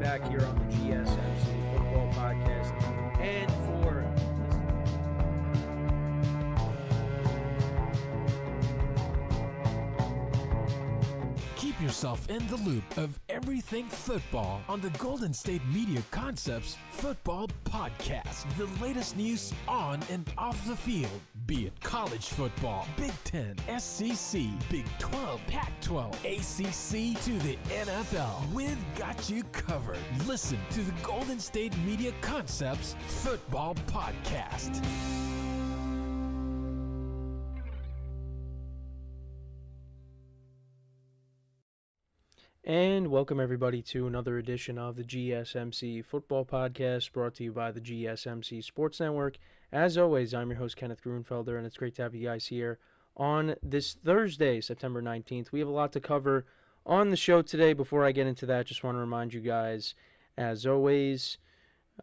back here on the GSMC Football Podcast. And for keep yourself in the loop of everything football on the Golden State Media Concepts Football Podcast. The latest news on and off the field, be it college football, Big Ten, SEC, Big 12, Pac-12, ACC to the NFL. We've got you covered. Listen to the Golden State Media Concepts Football Podcast. And welcome everybody to another edition of the GSMC Football Podcast, brought to you by the GSMC Sports Network. As always, I'm your host, Kenneth Grunfelder, and it's great to have you guys here on this Thursday, September 19th. We have a lot to cover on the show today. Before I get into that, just want to remind you guys, as always,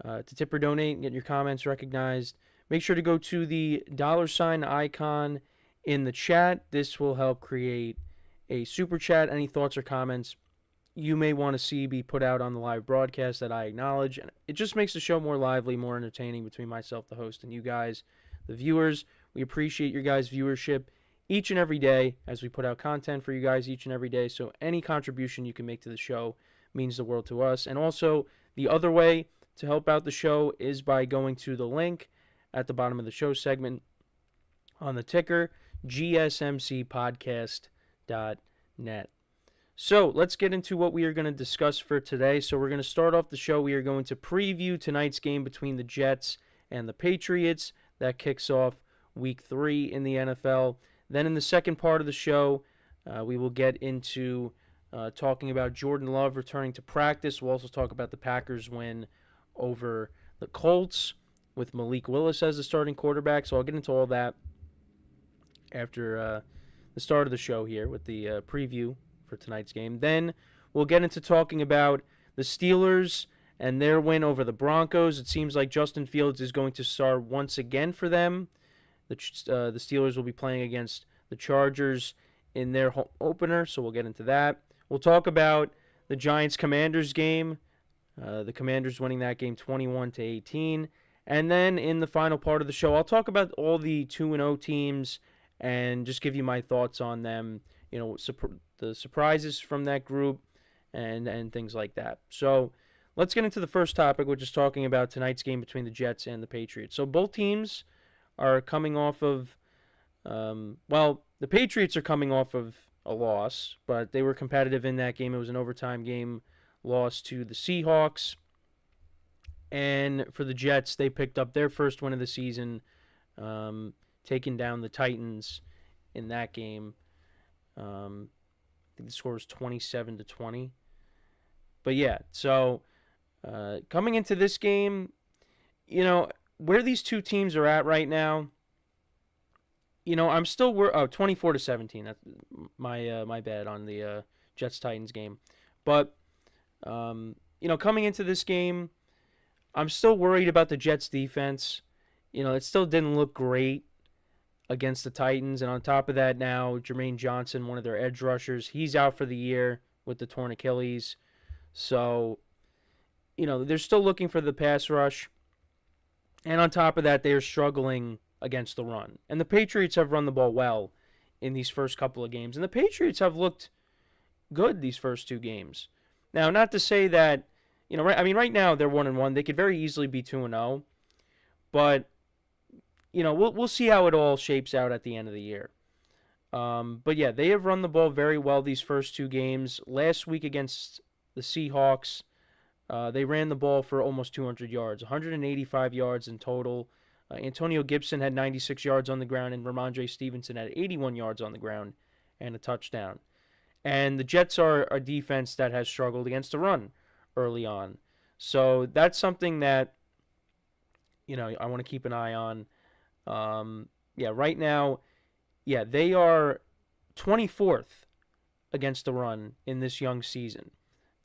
to tip or donate and get your comments recognized. Make sure to go to the $ icon in the chat. This will help create a super chat. Any thoughts or comments you may want to see be put out on the live broadcast that I acknowledge. And it just makes the show more lively, more entertaining between myself, the host, and you guys, the viewers. We appreciate your guys' viewership each and every day as we put out content for you guys each and every day. So any contribution you can make to the show means the world to us. And also, the other way to help out the show is by going to the link at the bottom of the show segment on the ticker, gsmcpodcast.net. So let's get into what we are going to discuss for today. So we're going to start off the show. We are going to preview tonight's game between the Jets and the Patriots. That kicks off Week 3 in the NFL. Then in the second part of the show, we will get into talking about Jordan Love returning to practice. We'll also talk about the Packers' win over the Colts with Malik Willis as the starting quarterback. So I'll get into all that after the start of the show here with the preview for tonight's game. Then we'll get into talking about the Steelers and their win over the Broncos. It seems like Justin Fields is going to start once again for them. The Steelers will be playing against the Chargers in their home opener, so we'll get into that. We'll talk about the Giants-Commanders game, the Commanders winning that game 21-18. And then in the final part of the show, I'll talk about all the 2-0 teams and just give you my thoughts on them, the surprises from that group and things like that. So let's get into the first topic, which is talking about tonight's game between the Jets and the Patriots. So both teams are coming off of, the Patriots are coming off of a loss, but they were competitive in that game. It was an overtime game, loss to the Seahawks. And for the Jets, they picked up their first win of the season, taking down the Titans in that game. I think the score was 27-20. But yeah, so coming into this game, where these two teams are at right now, I'm still 24-17. That's my bad on the Jets-Titans game. But coming into this game, I'm still worried about the Jets defense. It still didn't look great against the Titans. And on top of that now, Jermaine Johnson, one of their edge rushers, he's out for the year with the torn Achilles. So, they're still looking for the pass rush. And on top of that, they're struggling against the run. And the Patriots have run the ball well in these first couple of games. And the Patriots have looked good these first two games. Now, not to say that, right now they're 1-1. They could very easily be 2-0. But, we'll see how it all shapes out at the end of the year. But yeah, they have run the ball very well these first two games. Last week against the Seahawks, they ran the ball for almost 200 yards, 185 yards in total. Antonio Gibson had 96 yards on the ground, and Ramondre Stevenson had 81 yards on the ground and a touchdown. And the Jets are a defense that has struggled against the run early on. So that's something that, I want to keep an eye on. Right now, they are 24th against the run in this young season.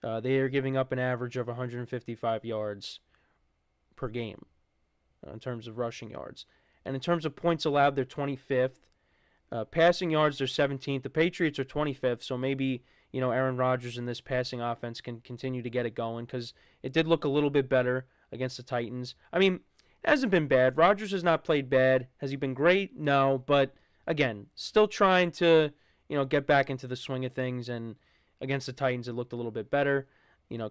They are giving up an average of 155 yards per game in terms of rushing yards. And in terms of points allowed, they're 25th. Passing yards, they're 17th. The Patriots are 25th, so maybe, Aaron Rodgers and this passing offense can continue to get it going, because it did look a little bit better against the Titans. I mean, it hasn't been bad. Rodgers has not played bad. Has he been great? No, but again, still trying to, get back into the swing of things, and against the Titans, it looked a little bit better.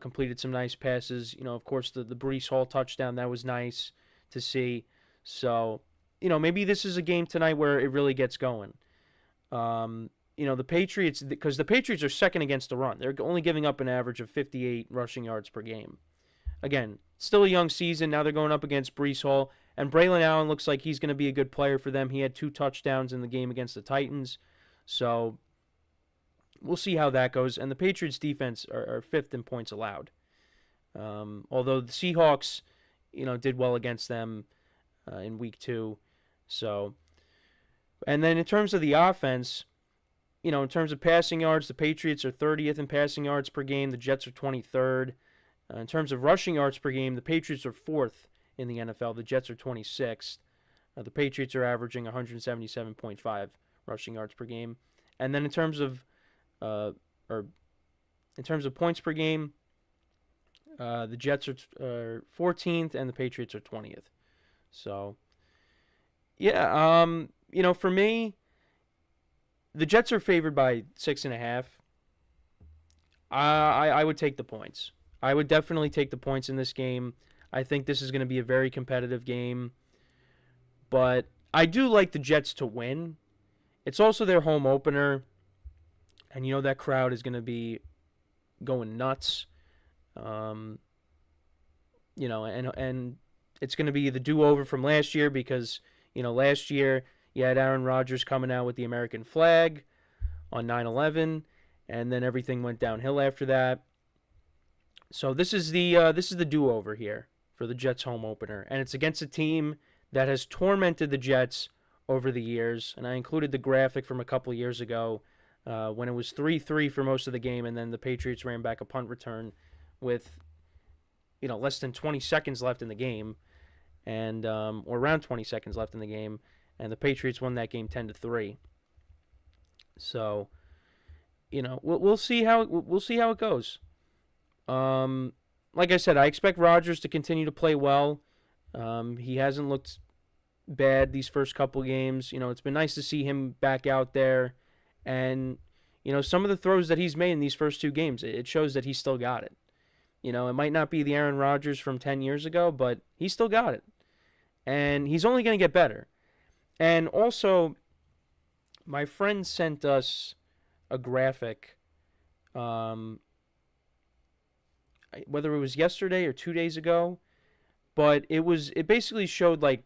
Completed some nice passes. Of course, the Breece Hall touchdown, that was nice to see. So, maybe this is a game tonight where it really gets going. The Patriots, because the Patriots are second against the run. They're only giving up an average of 58 rushing yards per game. Again, still a young season. Now they're going up against Breece Hall. And Braylon Allen looks like he's going to be a good player for them. He had 2 touchdowns in the game against the Titans. So we'll see how that goes. And the Patriots defense are 5th in points allowed. Although the Seahawks, did well against them in week 2. So, and then in terms of the offense, in terms of passing yards, the Patriots are 30th in passing yards per game. The Jets are 23rd. In terms of rushing yards per game, the Patriots are 4th in the NFL. The Jets are 26th. The Patriots are averaging 177.5 rushing yards per game. And then in terms of points per game, the Jets are 14th and the Patriots are 20th. So, yeah, for me, the Jets are favored by 6.5. I would take the points. I would definitely take the points in this game. I think this is going to be a very competitive game. But I do like the Jets to win. It's also their home opener. And that crowd is going to be going nuts. And it's going to be the do-over from last year, because, last year you had Aaron Rodgers coming out with the American flag on 9/11, and then everything went downhill after that. So this is the do-over here for the Jets home opener, and it's against a team that has tormented the Jets over the years. And I included the graphic from a couple of years ago when it was 3-3 for most of the game, and then the Patriots ran back a punt return with less than 20 seconds left in the game, and or around 20 seconds left in the game, and the Patriots won that game 10-3. So, we'll see how it goes. Like I said, I expect Rodgers to continue to play well. He hasn't looked bad these first couple games. It's been nice to see him back out there, and some of the throws that he's made in these first 2 games, it shows that he's still got it. It might not be the Aaron Rodgers from 10 years ago, but he's still got it. And he's only going to get better. And also, my friend sent us a graphic, whether it was yesterday or 2 days ago, but it basically showed, like,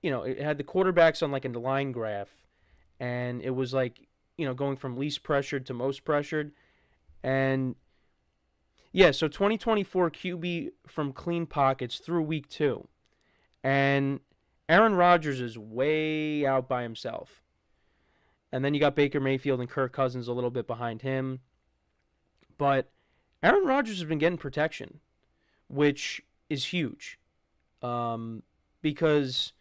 it had the quarterbacks on like a line graph, and it was like, going from least pressured to most pressured. And yeah, so 2024 QB from clean pockets through week 2. And Aaron Rodgers is way out by himself. And then you got Baker Mayfield and Kirk Cousins a little bit behind him. But Aaron Rodgers has been getting protection, which is huge. Because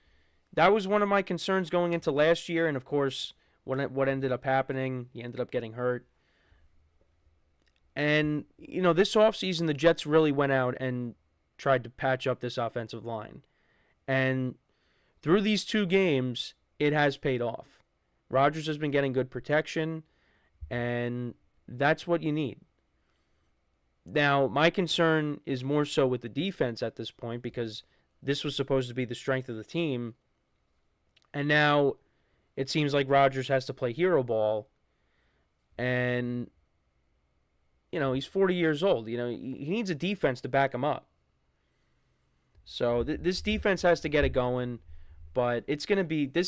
that was one of my concerns going into last year. And, of course, what ended up happening, he ended up getting hurt. And, this offseason, the Jets really went out and tried to patch up this offensive line. And through these 2 games, it has paid off. Rodgers has been getting good protection, and that's what you need. Now, my concern is more so with the defense at this point, because this was supposed to be the strength of the team. And now it seems like Rodgers has to play hero ball. And, he's 40 years old. He needs a defense to back him up. So this defense has to get it going. But this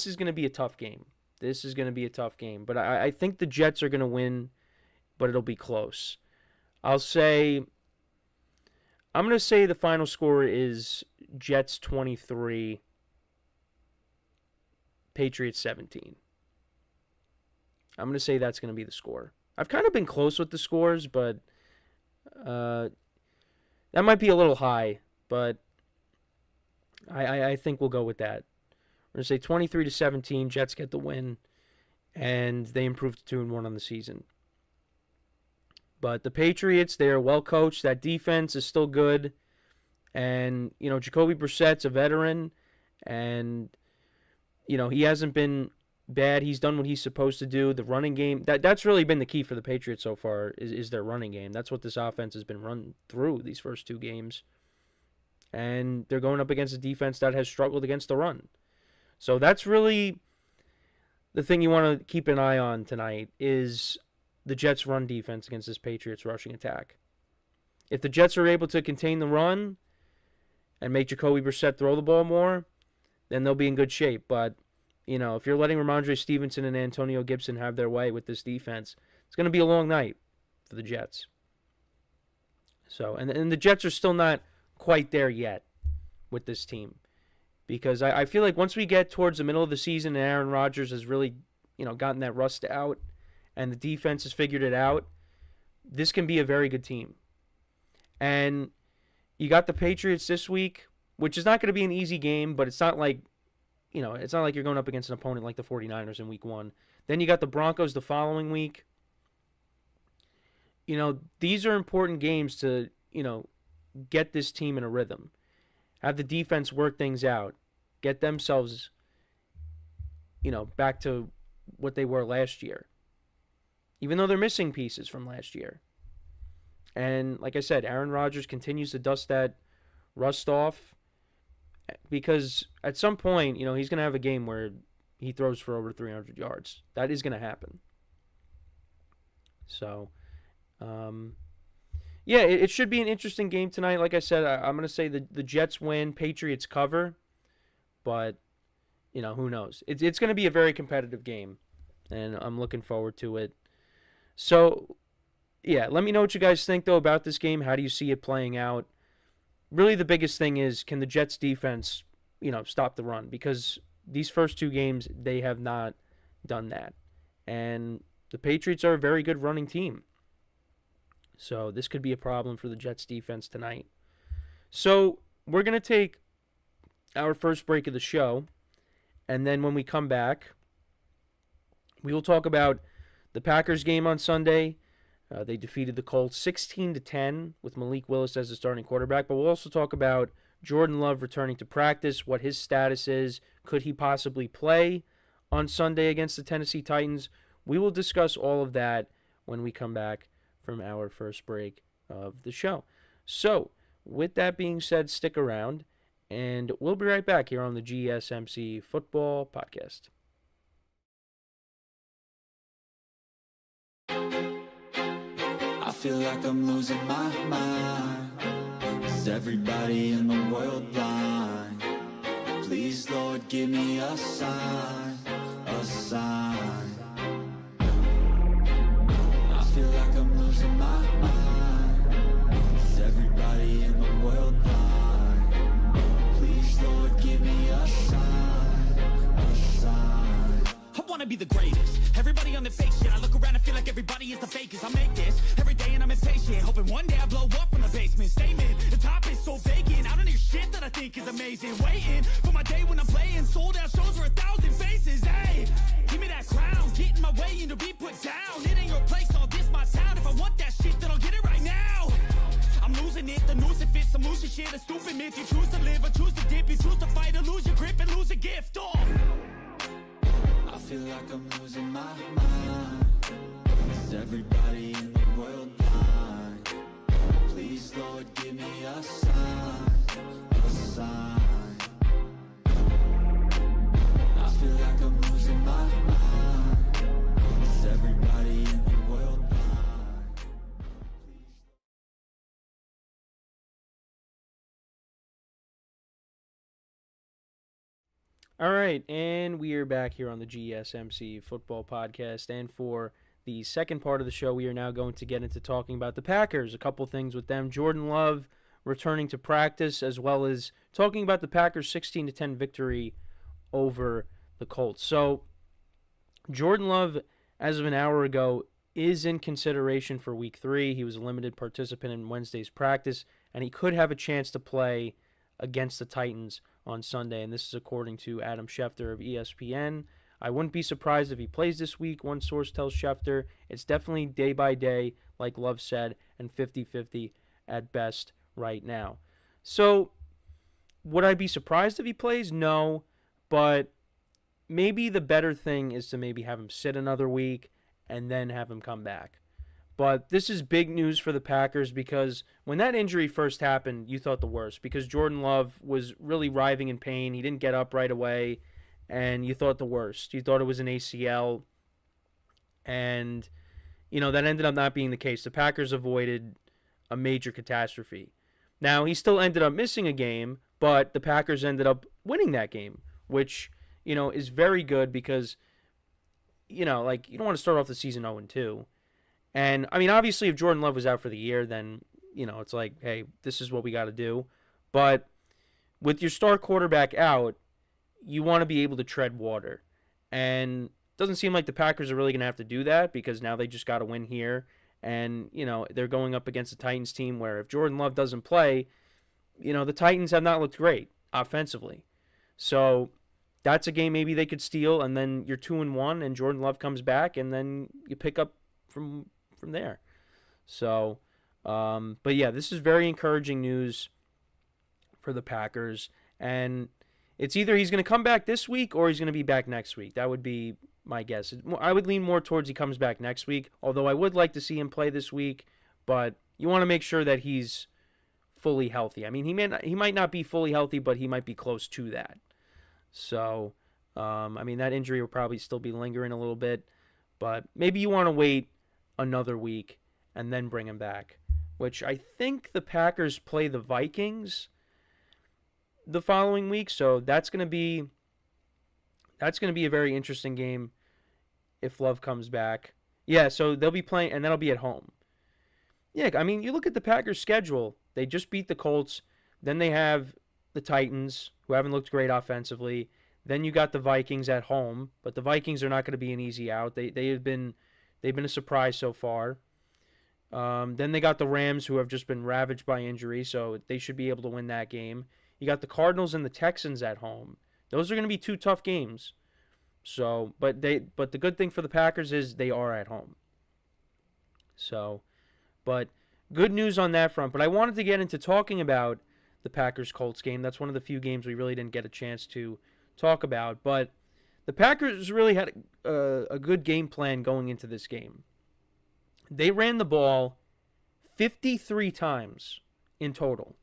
is going to be a tough game. This is going to be a tough game. But I think the Jets are going to win, but it'll be close. I'm going to say the final score is Jets 23, Patriots 17. I'm going to say that's going to be the score. I've kind of been close with the scores, but that might be a little high, but I think we'll go with that. We're going to say 23-17, Jets get the win, and they improve to 2-1 on the season. But the Patriots, they are well coached. That defense is still good. And, Jacoby Brissett's a veteran. And, he hasn't been bad. He's done what he's supposed to do. The running game, that's really been the key for the Patriots so far, is their running game. That's what this offense has been run through these first 2 games. And they're going up against a defense that has struggled against the run. So that's really the thing you want to keep an eye on tonight is the Jets' run defense against this Patriots rushing attack. If the Jets are able to contain the run and make Jacoby Brissett throw the ball more, then they'll be in good shape. But, if you're letting Ramondre Stevenson and Antonio Gibson have their way with this defense, it's going to be a long night for the Jets. So, and the Jets are still not quite there yet with this team. Because I feel like once we get towards the middle of the season and Aaron Rodgers has really, gotten that rust out and the defense has figured it out, this can be a very good team. And you got the Patriots this week, which is not going to be an easy game, but it's not like, it's not like you're going up against an opponent like the 49ers in week 1. Then you got the Broncos the following week. These are important games to, get this team in a rhythm. Have the defense work things out. Get themselves, back to what they were last year. Even though they're missing pieces from last year. And like I said, Aaron Rodgers continues to dust that rust off. Because at some point, he's going to have a game where he throws for over 300 yards. That is going to happen. So, yeah, it should be an interesting game tonight. Like I said, I'm going to say the Jets win, Patriots cover. But, who knows? It's going to be a very competitive game. And I'm looking forward to it. So, yeah, let me know what you guys think, though, about this game. How do you see it playing out? Really, the biggest thing is, can the Jets defense, stop the run? Because these first 2 games, they have not done that. And the Patriots are a very good running team. So this could be a problem for the Jets defense tonight. So we're going to take our first break of the show. And then when we come back, we will talk about the Packers game on Sunday. They defeated the Colts 16-10 with Malik Willis as the starting quarterback. But we'll also talk about Jordan Love returning to practice, what his status is. Could he possibly play on Sunday against the Tennessee Titans? We will discuss all of that when we come back from our first break of the show. So, with that being said, stick around, and we'll be right back here on the GSMC Football Podcast. I feel like I'm losing my mind. Is everybody in the world blind? Please, Lord, give me a sign, a sign. I feel like I'm losing my mind. Is everybody in the world blind? Please, Lord, give me a sign, a sign. I wanna be the greatest. Everybody on the fake shit. I look around and feel like everybody is the fakest. I make this every day and I'm impatient, hoping one day I blow up from the basement. Statement, the top is so vacant. I don't hear shit that I think is amazing. Waiting for my day when I'm playing sold out shows for 1,000 faces. Hey, give me that crown, get in my way and to be put down. It ain't your place, all this my town. If I want that shit, then I'll get it right now. I'm losing it, the noose it fits. I'm losing shit, a stupid myth. You choose to live or choose to dip. You choose to fight or lose your grip and lose a gift. Oh. I feel like I'm losing my mind. Is everybody in the world blind? Please, Lord, give me a sign, a sign. I feel like I'm losing my mind. Is everybody in the world blind? All right, and we are back here on the GSMC Football Podcast. And for the second part of the show, we are now going to get into talking about the Packers, a couple things with them. Jordan Love returning to practice, as well as talking about the Packers' 16-10 victory over the Colts. So, Jordan Love, as of an hour ago, is in consideration for Week 3. He was a limited participant in Wednesday's practice, and he could have a chance to play against the Titans on Sunday, and this is according to Adam Schefter of ESPN. I wouldn't be surprised if he plays this week. One source tells Schefter it's definitely day by day, like Love said, and 50-50 at best right now. So, would I be surprised if he plays? No, but maybe the better thing is to maybe have him sit another week and then have him come back. But this is big news for the Packers because when that injury first happened, you thought the worst because Jordan Love was really writhing in pain. He didn't get up right away, and you thought the worst. You thought it was an ACL, and, that ended up not being the case. The Packers avoided a major catastrophe. Now, he still ended up missing a game, but the Packers ended up winning that game, which, is very good because, you don't want to start off the season 0-2. And, obviously, if Jordan Love was out for the year, then, it's like, hey, this is what we got to do. But with your star quarterback out, you want to be able to tread water. And it doesn't seem like the Packers are really going to have to do that because now they just got to win here. And, they're going up against the Titans team where if Jordan Love doesn't play, the Titans have not looked great offensively. So that's a game maybe they could steal, and then you're 2-1, and Jordan Love comes back, and then you pick up from there. So, but yeah, this is very encouraging news for the Packers. And it's either he's going to come back this week or he's going to be back next week. That would be my guess. I would lean more towards he comes back next week, although I would like to see him play this week. But you want to make sure that he's fully healthy. He might not be fully healthy, but he might be close to that. So, that injury will probably still be lingering a little bit. But maybe you want to wait another week and then bring him back, which I think the Packers play the Vikings the following week, so that's going to be a very interesting game if Love comes back. Yeah, so they'll be playing, and that'll be at home. Yeah, you look at the Packers' schedule. They just beat the Colts. Then they have the Titans, who haven't looked great offensively. Then you got the Vikings at home, but the Vikings are not going to be an easy out. They've been a surprise so far. Then they got the Rams, who have just been ravaged by injury, so they should be able to win that game. You got the Cardinals and the Texans at home. Those are going to be two tough games. So, but the good thing for the Packers is they are at home. So, but good news on that front. But I wanted to get into talking about the Packers-Colts game. That's one of the few games we really didn't get a chance to talk about. But the Packers really had a good game plan going into this game. They ran the ball 53 times in total.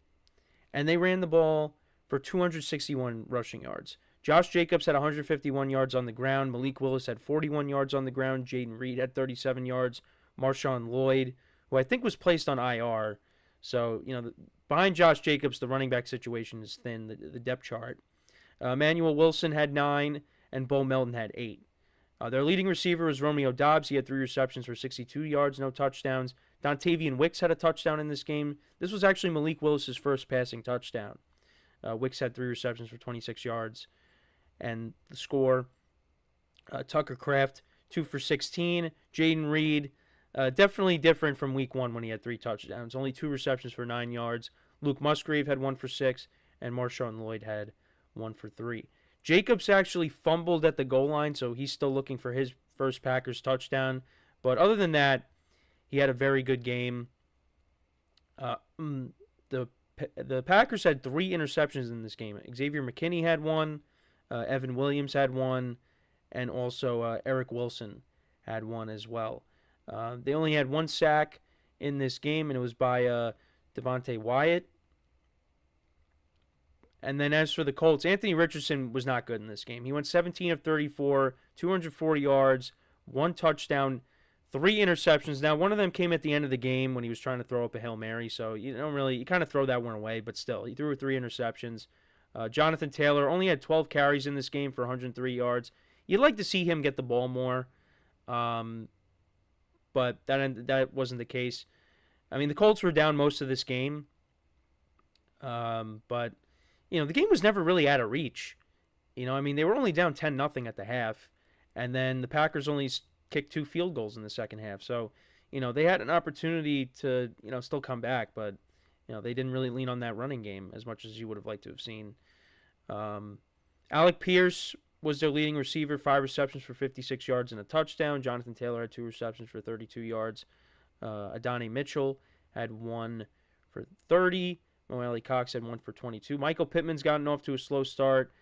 And they ran the ball for 261 rushing yards. Josh Jacobs had 151 yards on the ground. Malik Willis had 41 yards on the ground. Jaden Reed had 37 yards. Marshawn Lloyd, who I think was placed on IR. So, behind Josh Jacobs, the running back situation is thin, the depth chart. Emmanuel Wilson had 9, and Bo Melton had 8. Their leading receiver was Romeo Doubs. He had 3 receptions for 62 yards, no touchdowns. Dontavian Wicks had a touchdown in this game. This was actually Malik Willis' first passing touchdown. Wicks had 3 receptions for 26 yards. And the score, Tucker Kraft, 2 for 16. Jaden Reed, definitely different from week 1 when he had 3 touchdowns. Only 2 receptions for 9 yards. Luke Musgrave had 1 for 6. And Marshawn Lloyd had 1 for 3. Jacobs actually fumbled at the goal line, so he's still looking for his first Packers touchdown. But other than that, he had a very good game. The Packers had 3 interceptions in this game. Xavier McKinney had 1, Evan Williams had 1, and also Eric Wilson had 1 as well. They only had 1 sack in this game, and it was by Devontae Wyatt. And then as for the Colts, Anthony Richardson was not good in this game. He went 17 of 34, 240 yards, 1 touchdown, 3 interceptions. Now, one of them came at the end of the game when he was trying to throw up a Hail Mary, so you kind of throw that one away, but still, he threw 3 interceptions. Jonathan Taylor only had 12 carries in this game for 103 yards. You'd like to see him get the ball more, but that wasn't the case. The Colts were down most of this game, but the game was never really out of reach. They were only down 10-0 at the half, and then the Packers only kicked 2 field goals in the second half. So, they had an opportunity to, still come back, but, they didn't really lean on that running game as much as you would have liked to have seen. Alec Pierce was their leading receiver, 5 receptions for 56 yards and a touchdown. Jonathan Taylor had 2 receptions for 32 yards. Adonai Mitchell had 1 for 30. Mo Cox had 1 for 22. Michael Pittman's gotten off to a slow start.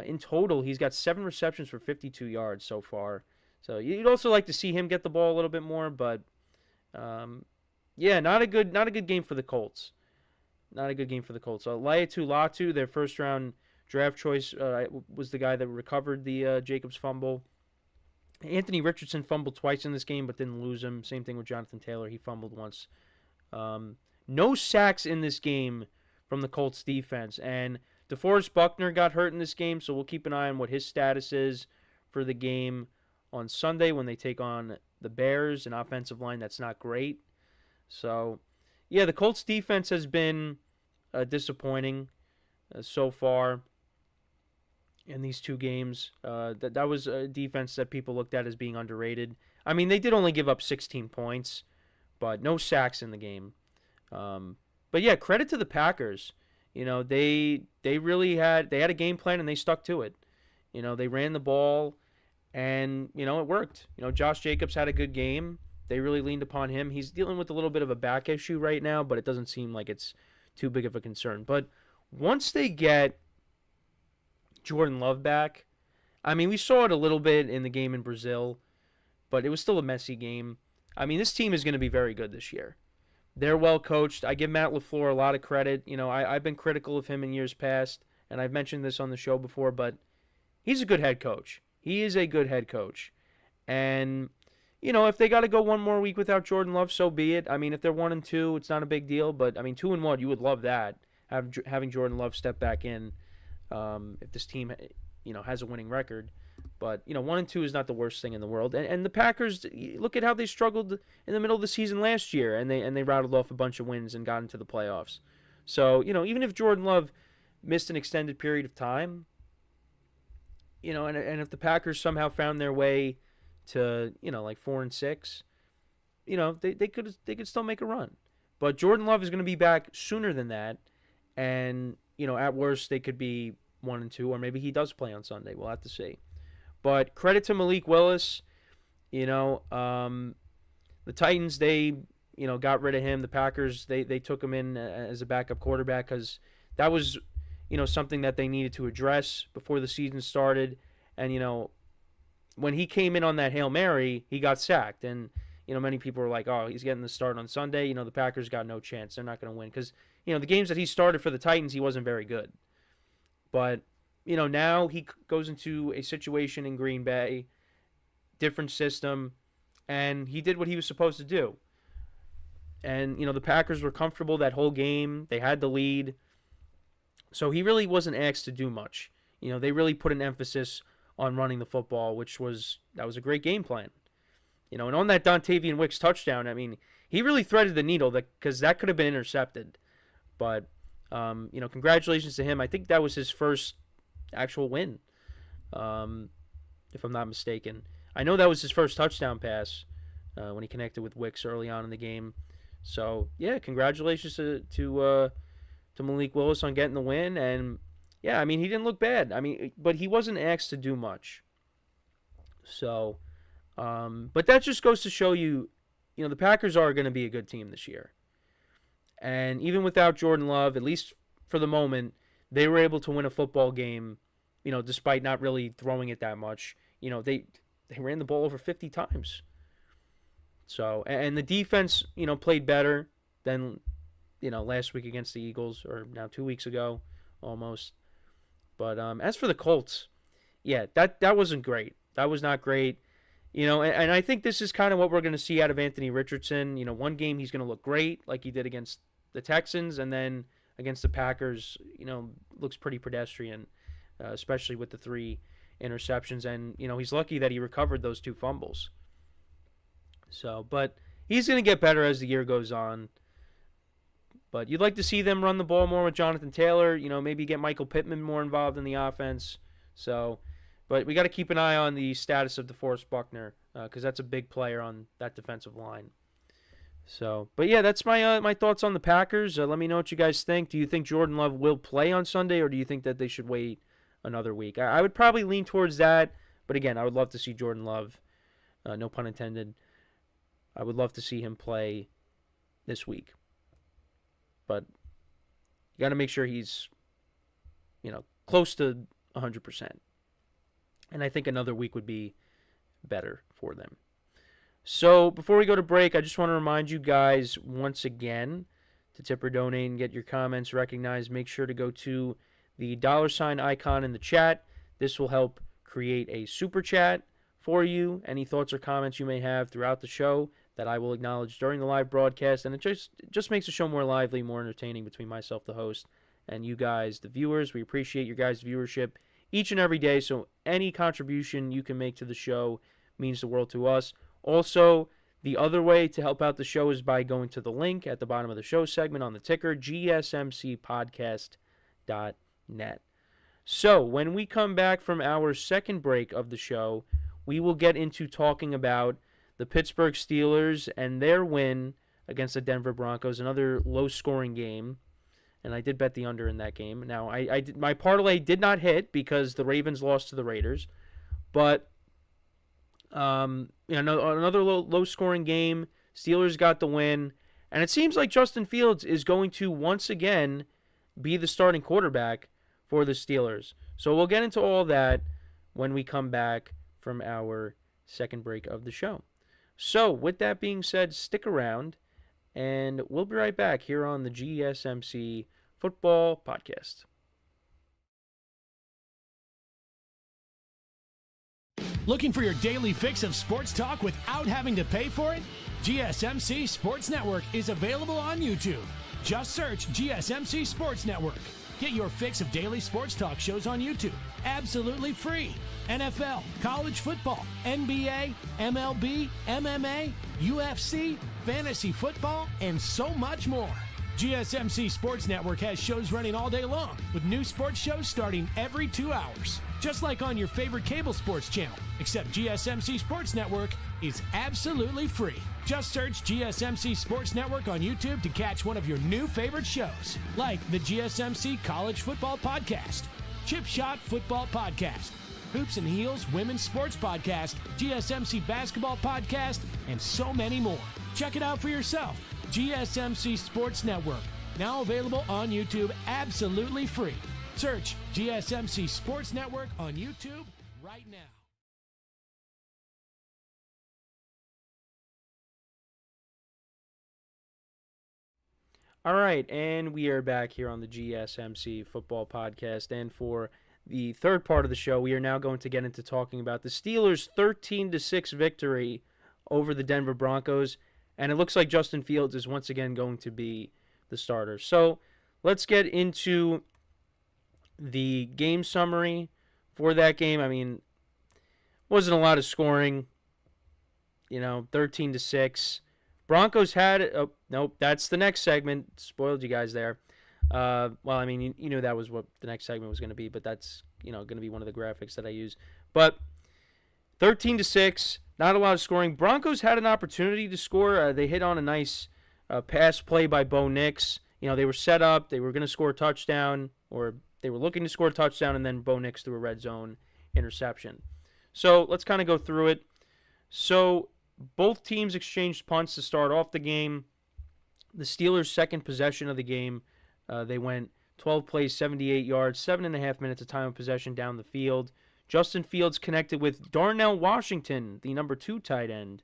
In total, he's got 7 receptions for 52 yards so far. So you'd also like to see him get the ball a little bit more, but not a good game for the Colts. Not a good game for the Colts. So Laiatu Latu, their first-round draft choice, was the guy that recovered the Jacobs fumble. Anthony Richardson fumbled twice in this game, but didn't lose him. Same thing with Jonathan Taylor. He fumbled once. No sacks in this game from the Colts defense. And DeForest Buckner got hurt in this game, so we'll keep an eye on what his status is for the game on Sunday when they take on the Bears, an offensive line that's not great. So, yeah, the Colts defense has been disappointing so far in these 2 games. That was a defense that people looked at as being underrated. I mean, they did only give up 16 points, but no sacks in the game. But yeah, credit to the Packers. You know, they really had a game plan and they stuck to it. You know, they ran the ball and, you know, it worked. You know, Josh Jacobs had a good game. They really leaned upon him. He's dealing with a little bit of a back issue right now, but it doesn't seem like it's too big of a concern. But once they get Jordan Love back, I mean, we saw it a little bit in the game in Brazil, but it was still a messy game. I mean, this team is going to be very good this year. They're well coached. I give Matt LaFleur a lot of credit. You know, I've been critical of him in years past, and I've mentioned this on the show before, but he's a good head coach. He is a good head coach. And, you know, if they got to go one more week without Jordan Love, so be it. I mean, if they're 1-2, it's not a big deal. But, I mean, 2-1, you would love that, having Jordan Love step back in if this team, you know, has a winning record. But, you know, 1-2 is not the worst thing in the world. And the Packers, look at how they struggled in the middle of the season last year, and they rattled off a bunch of wins and got into the playoffs. So, you know, even if Jordan Love missed an extended period of time, you know, and if the Packers somehow found their way to, you know, like 4-6, you know, they could still make a run. But Jordan Love is going to be back sooner than that, and, you know, at worst they could be 1-2, or maybe he does play on Sunday. We'll have to see. But credit to Malik Willis. You know, the Titans, they, you know, got rid of him. The Packers, they took him in as a backup quarterback because that was, you know, something that they needed to address before the season started. And, you know, when he came in on that Hail Mary, he got sacked. And, you know, many people were like, oh, he's getting the start on Sunday. You know, the Packers got no chance. They're not going to win. Because, you know, the games that he started for the Titans, he wasn't very good. But, you know, now he goes into a situation in Green Bay, different system, and he did what he was supposed to do. And, you know, the Packers were comfortable that whole game. They had the lead. So he really wasn't asked to do much. You know, they really put an emphasis on running the football, that was a great game plan. You know, and on that Dontavian Wicks touchdown, I mean, he really threaded the needle because that could have been intercepted. But, you know, congratulations to him. I think that was his first actual win, if I'm not mistaken. I know that was his first touchdown pass when he connected with Wicks early on in the game. So, yeah, congratulations to Malik Willis on getting the win. And, yeah, I mean, he didn't look bad. I mean, but he wasn't asked to do much. So, but that just goes to show you, you know, the Packers are going to be a good team this year. And even without Jordan Love, at least for the moment, they were able to win a football game, you know, despite not really throwing it that much. You know, they ran the ball over 50 times. So, and the defense, you know, played better than, you know, last week against the Eagles, or now 2 weeks ago almost. But as for the Colts, yeah, that wasn't great. That was not great. You know, and I think this is kind of what we're going to see out of Anthony Richardson. You know, one game he's going to look great like he did against the Texans, and then against the Packers, you know, looks pretty pedestrian, especially with the 3 interceptions. And, you know, he's lucky that he recovered those 2 fumbles. So, but he's going to get better as the year goes on. But you'd like to see them run the ball more with Jonathan Taylor, you know, maybe get Michael Pittman more involved in the offense. So, but we got to keep an eye on the status of DeForest Buckner because that's a big player on that defensive line. So, but yeah, that's my thoughts on the Packers. Let me know what you guys think. Do you think Jordan Love will play on Sunday, or do you think that they should wait another week. I would probably lean towards that, but again, I would love to see Jordan Love, no pun intended. I would love to see him play this week. But you got to make sure he's, close to 100%. And I think another week would be better for them. So before we go to break, I just want to remind you guys once again to tip or donate and get your comments recognized. Make sure to go to the $ icon in the chat. This will help create a super chat for you. Any thoughts or comments you may have throughout the show that I will acknowledge during the live broadcast. And it just makes the show more lively, more entertaining between myself, the host, and you guys, the viewers. We appreciate your guys' viewership each and every day. So any contribution you can make to the show means the world to us. Also, the other way to help out the show is by going to the link at the bottom of the show segment on the ticker, gsmcpodcast.net. So, when we come back from our second break of the show, we will get into talking about the Pittsburgh Steelers and their win against the Denver Broncos, another low-scoring game. And I did bet the under in that game. Now, my parlay did not hit because the Ravens lost to the Raiders. But another low-scoring game. Steelers got the win. And it seems like Justin Fields is going to once again be the starting quarterback for the Steelers. So we'll get into all that when we come back from our second break of the show. So with that being said, stick around, and we'll be right back here on the GSMC Football Podcast. Looking for your daily fix of sports talk without having to pay for it? GSMC Sports Network is available on YouTube. Just search GSMC Sports Network. Get your fix of daily sports talk shows on YouTube, absolutely free. NFL, college football, NBA, MLB, MMA, UFC, fantasy football, and so much more. GSMC Sports Network has shows running all day long, with new sports shows starting every 2 hours. Just like on your favorite cable sports channel, except GSMC Sports Network is absolutely free. Just search GSMC Sports Network on YouTube to catch one of your new favorite shows, like the GSMC College Football Podcast, Chip Shot Football Podcast, Hoops and Heels Women's Sports Podcast, GSMC Basketball Podcast, and so many more. Check it out for yourself. GSMC Sports Network, now available on YouTube absolutely free. Search GSMC Sports Network on YouTube right now. All right, and we are back here on the GSMC Football Podcast, and for the third part of the show, we are now going to get into talking about the Steelers' 13-6 victory over the Denver Broncos, and it looks like Justin Fields is once again going to be the starter. So let's get into the game summary for that game. I mean, wasn't a lot of scoring, 13-6. Broncos had nope, that's the next segment. Spoiled you guys there. Well, I mean, you knew that was what the next segment was going to be, but that's, going to be one of the graphics that I use. But 13-6, not a lot of scoring. Broncos had an opportunity to score. They hit on a nice pass play by Bo Nix. They were set up. They were going to score a touchdown, or they were looking to score a touchdown, and then Bo Nix threw a red zone interception. So let's kind of go through it. So both teams exchanged punts to start off the game. The Steelers' second possession of the game, they went 12 plays, 78 yards, 7.5 minutes of time of possession down the field. Justin Fields connected with Darnell Washington, the number 2 tight end,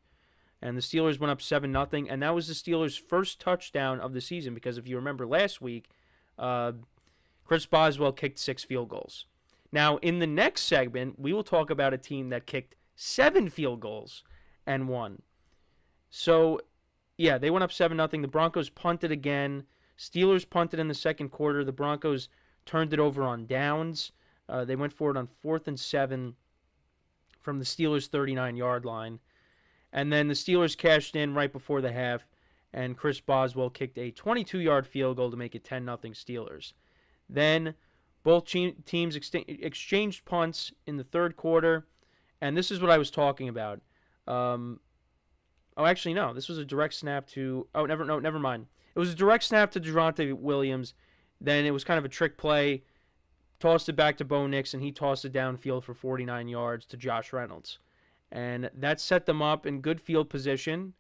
and the Steelers went up 7-0, and that was the Steelers' first touchdown of the season, because if you remember last week, Chris Boswell kicked 6 field goals. Now, in the next segment, we will talk about a team that kicked 7 field goals and won. So, yeah, they went up 7-0. The Broncos punted again. Steelers punted in the second quarter. The Broncos turned it over on downs. They went for it on 4th and 7 from the Steelers' 39-yard line. And then the Steelers cashed in right before the half, and Chris Boswell kicked a 22-yard field goal to make it 10-0 Steelers. Then both teams exchanged punts in the third quarter, and this is what I was talking about. Actually, no. This was a direct snap to... never mind. It was a direct snap to Javonte Williams. Then it was kind of a trick play. tossed it back to Bo Nix, and he tossed it downfield for 49 yards to Josh Reynolds. And that set them up in good field position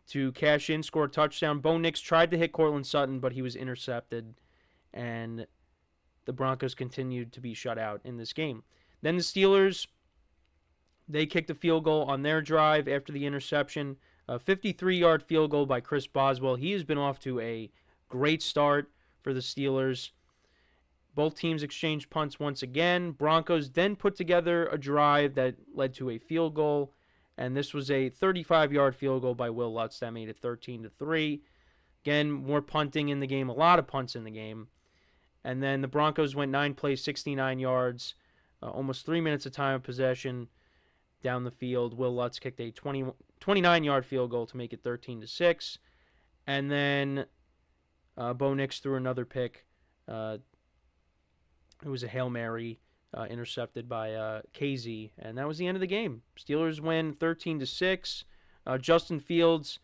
to cash in, score a touchdown. Bo Nix tried to hit Cortland Sutton, but he was intercepted, and the Broncos continued to be shut out in this game. Then the Steelers, they kicked a field goal on their drive after the interception. A 53-yard field goal by Chris Boswell. He has been off to a great start for the Steelers. Both teams exchanged punts once again. Broncos then put together a drive that led to a field goal, and this was a 35-yard field goal by Will Lutz that made it 13-3. Again, more punting in the game, a lot of punts in the game. And then the Broncos went 9 plays, 69 yards, almost 3 minutes of time of possession down the field. Will Lutz kicked a 29-yard field goal to make it 13-6. And then Bo Nix threw another pick. It was a Hail Mary intercepted by KZ, and that was the end of the game. Steelers win 13-6. Justin Fields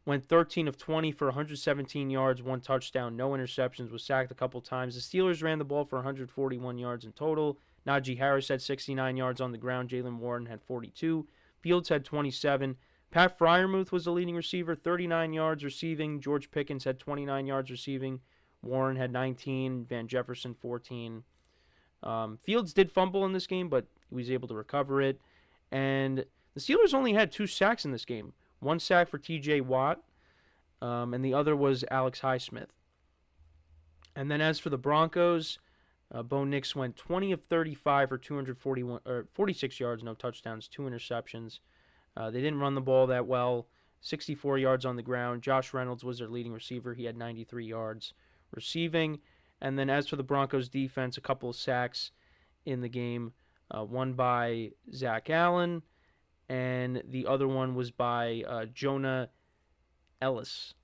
went 13 of 20 for 117 yards, 1 touchdown, no interceptions, was sacked a couple times. The Steelers ran the ball for 141 yards in total. Najee Harris had 69 yards on the ground. Jaylen Warren had 42. Fields had 27. Pat Freiermuth was the leading receiver, 39 yards receiving. George Pickens had 29 yards receiving. Warren had 19. Van Jefferson, 14. Fields did fumble in this game, but he was able to recover it. And the Steelers only had 2 sacks in this game. 1 sack for T.J. Watt, and the other was Alex Highsmith. And then as for the Broncos, Bo Nix went 20 of 35 for 46 yards, no touchdowns, 2 interceptions. They didn't run the ball that well. 64 yards on the ground. Josh Reynolds was their leading receiver. He had 93 yards receiving. And then as for the Broncos defense, a couple of sacks in the game. One by Zach Allen, and the other one was by Jonah Ellis.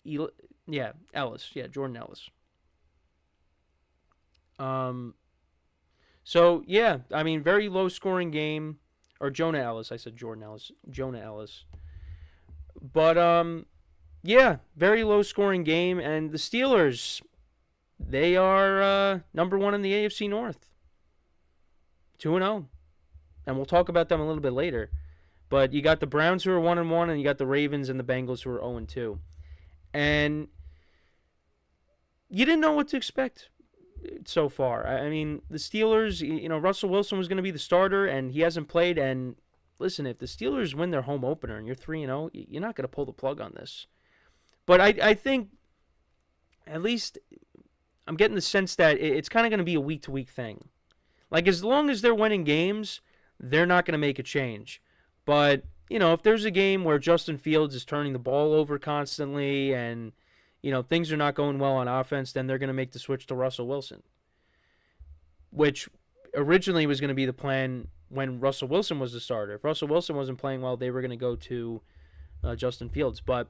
Ellis. Yeah, Jordan Ellis. So, yeah, I mean, very low-scoring game. Or Jonah Ellis. I said Jordan Ellis. Jonah Ellis. But, yeah, very low-scoring game. And the Steelers, they are number 1 in the AFC North. 2-0. And we'll talk about them a little bit later. But you got the Browns who are 1-1, and you got the Ravens and the Bengals who are 0-2. And you didn't know what to expect so far. I mean, the Steelers, Russell Wilson was going to be the starter, and he hasn't played. And listen, if the Steelers win their home opener and you're 3-0, you're not going to pull the plug on this. But I think, at least, I'm getting the sense that it's kind of going to be a week-to-week thing. Like, as long as they're winning games, they're not going to make a change. But, if there's a game where Justin Fields is turning the ball over constantly and, things are not going well on offense, then they're going to make the switch to Russell Wilson, which originally was going to be the plan when Russell Wilson was the starter. If Russell Wilson wasn't playing well, they were going to go to Justin Fields. But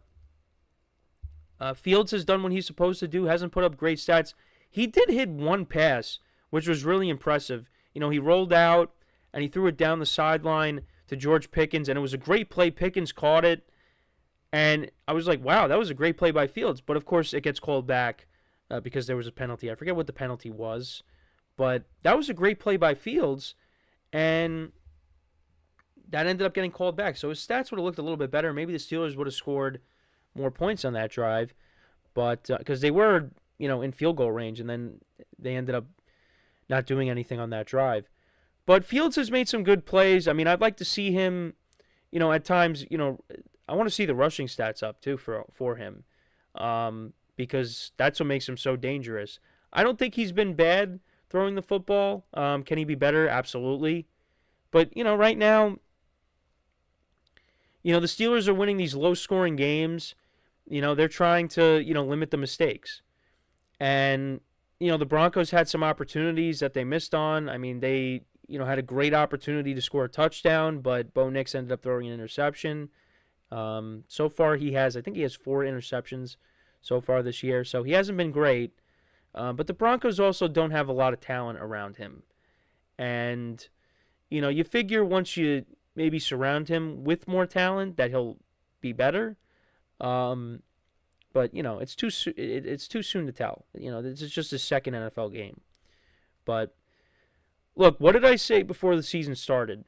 Fields has done what he's supposed to do, hasn't put up great stats. He did hit 1 pass, which was really impressive. He rolled out, and he threw it down the sideline to George Pickens, and it was a great play. Pickens caught it, and I was like, wow, that was a great play by Fields. But, of course, it gets called back because there was a penalty. I forget what the penalty was, but that was a great play by Fields, and that ended up getting called back. So his stats would have looked a little bit better. Maybe the Steelers would have scored more points on that drive, but because they were, in field goal range, and then they ended up not doing anything on that drive. But Fields has made some good plays. I mean, I'd like to see him, at times, I want to see the rushing stats up, too, for him, because that's what makes him so dangerous. I don't think he's been bad throwing the football. Can he be better? Absolutely. But, right now, the Steelers are winning these low-scoring games. They're trying to, limit the mistakes. And, the Broncos had some opportunities that they missed on. I mean, they, had a great opportunity to score a touchdown, but Bo Nix ended up throwing an interception. So far, I think he has 4 interceptions so far this year, so he hasn't been great. But the Broncos also don't have a lot of talent around him. And, you figure once you maybe surround him with more talent that he'll be better. But but it's it's too soon to tell. This is just his second NFL game. But look, what did I say before the season started?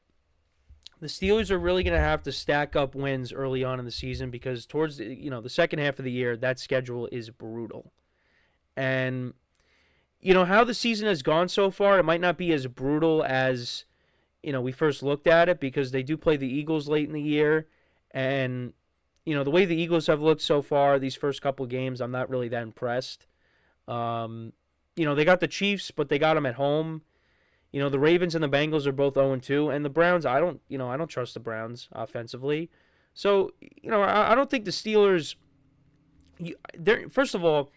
The Steelers are really going to have to stack up wins early on in the season because towards the second half of the year, that schedule is brutal. And how the season has gone so far, it might not be as brutal as we first looked at it because they do play the Eagles late in the year, and the way the Eagles have looked so far these first couple of games, I'm not really that impressed. They got the Chiefs, but they got them at home. The Ravens and the Bengals are both 0-2, and the Browns, I don't trust the Browns offensively. So, I don't think the Steelers, first of all,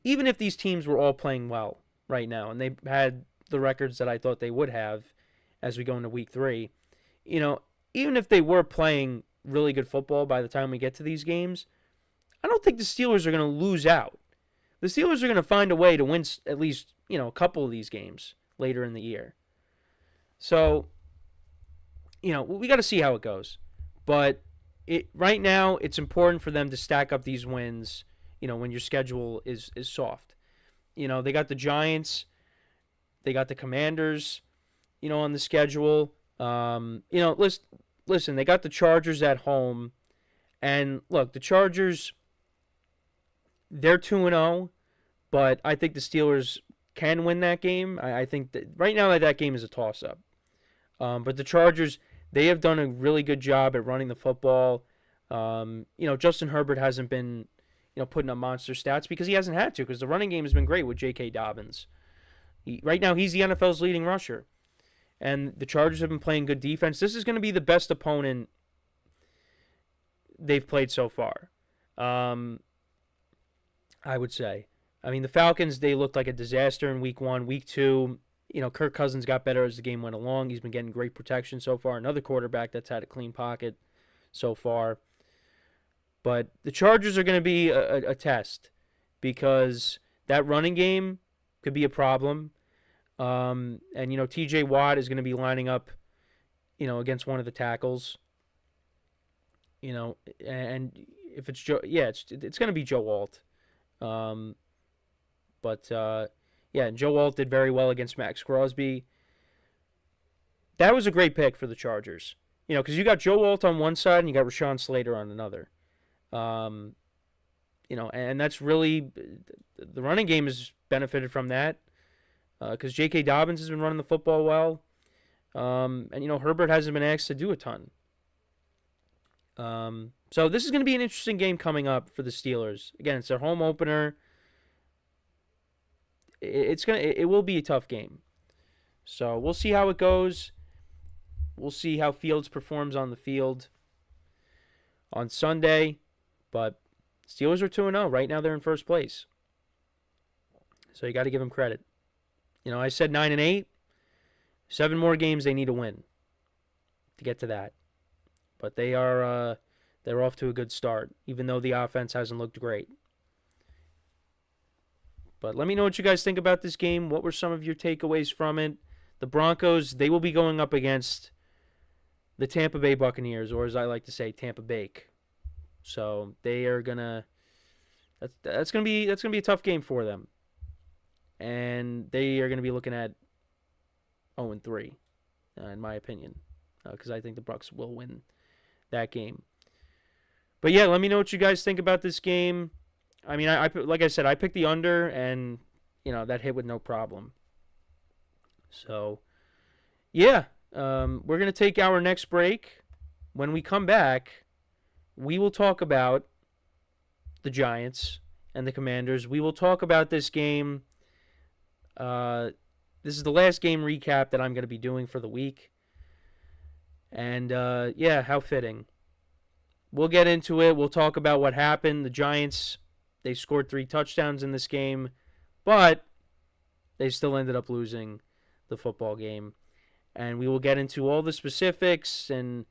even if these teams were all playing well right now, and they had the records that I thought they would have as we go into week 3, even if they were playing really good football by the time we get to these games, I don't think the Steelers are going to lose out. The Steelers are going to find a way to win at least, a couple of these games later in the year. So, we got to see how it goes. But right now, it's important for them to stack up these wins, when your schedule is soft. They got the Giants, they got the Commanders, on the schedule. Listen, they got the Chargers at home. And look, the Chargers, they're 2-0, but I think the Steelers can win that game. I think that right now that game is a toss-up. But the Chargers, they have done a really good job at running the football. Justin Herbert hasn't been, putting up monster stats because he hasn't had to, because the running game has been great with J.K. Dobbins. Right now, he's the NFL's leading rusher. And the Chargers have been playing good defense. This is going to be the best opponent they've played so far, I would say. I mean, the Falcons, they looked like a disaster in week 1. Week 2, Kirk Cousins got better as the game went along. He's been getting great protection so far. Another quarterback that's had a clean pocket so far. But the Chargers are going to be a test because that running game could be a problem. And, T.J. Watt is going to be lining up, against one of the tackles. And if it's Joe, it's going to be Joe Alt. And Joe Alt did very well against Max Crosby. That was a great pick for the Chargers. Because you got Joe Alt on one side and you got Rashawn Slater on another. And that's really, the running game has benefited from that. Because J.K. Dobbins has been running the football well. And Herbert hasn't been asked to do a ton. So this is going to be an interesting game coming up for the Steelers. Again, it's their home opener. It will be a tough game. So we'll see how it goes. We'll see how Fields performs on the field on Sunday. But Steelers are 2-0. Right now they're in first place. So you got to give them credit. I said 9-8. 7 more games they need to win to get to that. But they're off to a good start, even though the offense hasn't looked great. But let me know what you guys think about this game. What were some of your takeaways from it? The Broncos, they will be going up against the Tampa Bay Buccaneers, or as I like to say, Tampa Bake. So they are gonna. That's gonna be a tough game for them, and they are gonna be looking at 0-3, in my opinion, because I think the Bucs will win that game. But yeah, let me know what you guys think about this game. I mean, like I said, I picked the under, and that hit with no problem. So yeah, we're gonna take our next break. When we come back, we will talk about the Giants and the Commanders. We will talk about this game. This is the last game recap that I'm going to be doing for the week. And, how fitting. We'll get into it. We'll talk about what happened. The Giants, they scored 3 touchdowns in this game, but they still ended up losing the football game. And we will get into all the specifics and,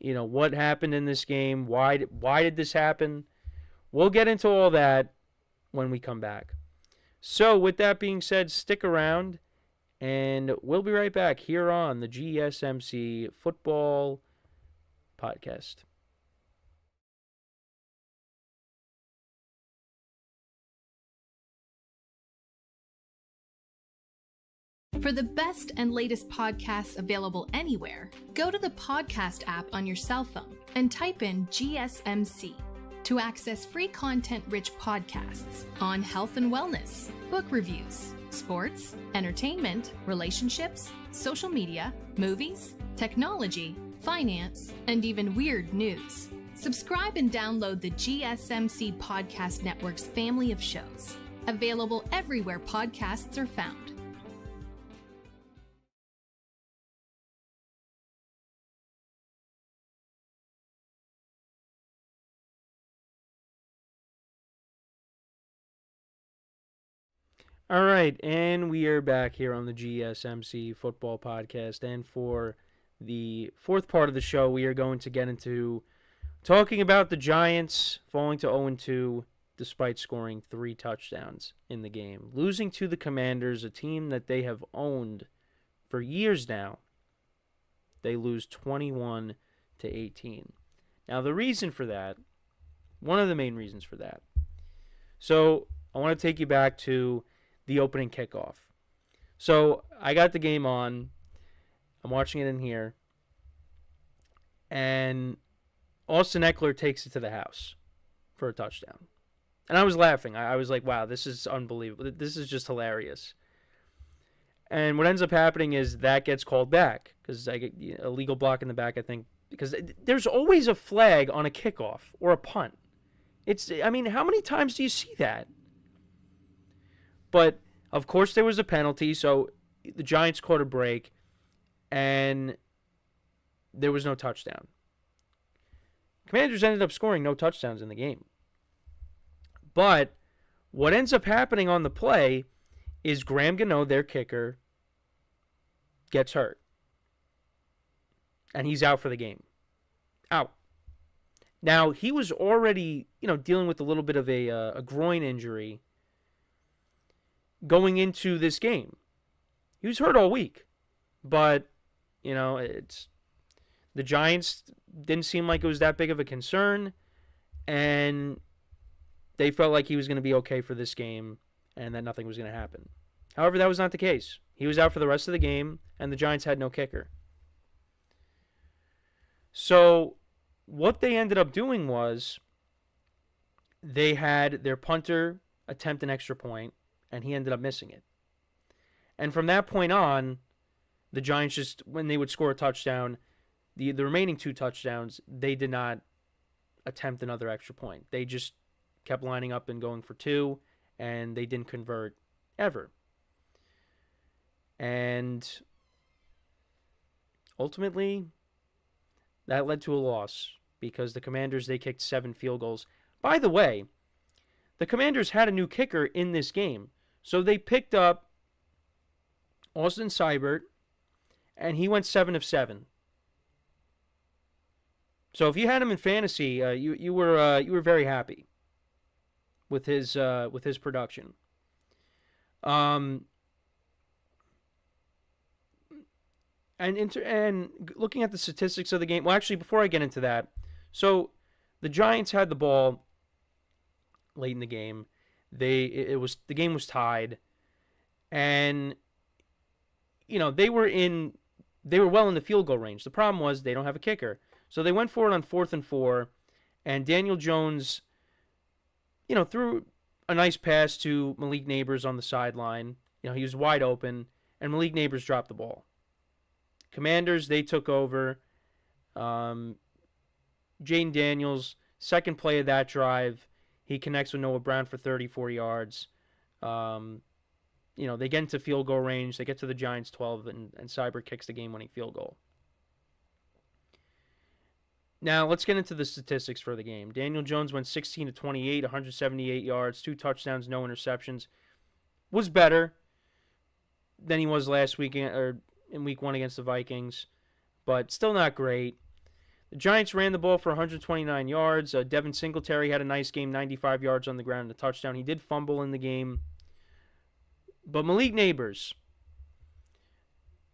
what happened in this game. Why did this happen? We'll get into all that when we come back. So, with that being said, stick around, and we'll be right back here on the GSMC Football Podcast. For the best and latest podcasts available anywhere, go to the podcast app on your cell phone and type in GSMC to access free content-rich podcasts on health and wellness, book reviews, sports, entertainment, relationships, social media, movies, technology, finance, and even weird news. Subscribe and download the GSMC Podcast Network's family of shows, available everywhere podcasts are found. All right, and we are back here on the GSMC Football Podcast, and for the fourth part of the show, we are going to get into talking about the Giants falling to 0-2 despite scoring 3 touchdowns in the game, losing to the Commanders, a team that they have owned for years now. They lose 21-18. Now, the reason for that, one of the main reasons for that, so I want to take you back to the opening kickoff. So I got the game on. I'm watching it in here. And Austin Eckler takes it to the house for a touchdown. And I was laughing. I was like, wow, this is unbelievable. This is just hilarious. And what ends up happening is that gets called back because I get a legal block in the back, I think, because there's always a flag on a kickoff or a punt. How many times do you see that? But, of course, there was a penalty, so the Giants caught a break, and there was no touchdown. Commanders ended up scoring no touchdowns in the game. But what ends up happening on the play is Graham Gano, their kicker, gets hurt. And he's out for the game. Out. Now, he was already, dealing with a little bit of a groin injury going into this game. He was hurt all week. But, the Giants didn't seem like it was that big of a concern. And they felt like he was going to be okay for this game and that nothing was going to happen. However, that was not the case. He was out for the rest of the game, and the Giants had no kicker. So what they ended up doing was they had their punter attempt an extra point, and he ended up missing it. And from that point on, the Giants just, when they would score a touchdown, the remaining 2 touchdowns, they did not attempt another extra point. They just kept lining up and going for 2, and they didn't convert ever. And ultimately, that led to a loss because the Commanders, they kicked 7 field goals. By the way, the Commanders had a new kicker in this game. So they picked up Austin Seibert, and he went 7 of 7. So if you had him in fantasy, you were very happy with his production. And looking at the statistics of the game, well, actually, before I get into that, so the Giants had the ball late in the game. The game was tied, and they were well in the field goal range. The problem was they don't have a kicker, so they went for it on 4th and 4, and Daniel Jones, threw a nice pass to Malik Neighbors on the sideline. He was wide open, and Malik Neighbors dropped the ball. Commanders, they took over. Jaden Daniels, second play of that drive, he connects with Noah Brown for 34 yards. They get into field goal range. They get to the Giants' 12, and Seibert kicks the game-winning field goal. Now, let's get into the statistics for the game. Daniel Jones went 16 to 28, 178 yards, 2 touchdowns, no interceptions. Was better than he was last week, or in week 1 against the Vikings, but still not great. The Giants ran the ball for 129 yards. Devin Singletary had a nice game, 95 yards on the ground and a touchdown. He did fumble in the game. But Malik Neighbors,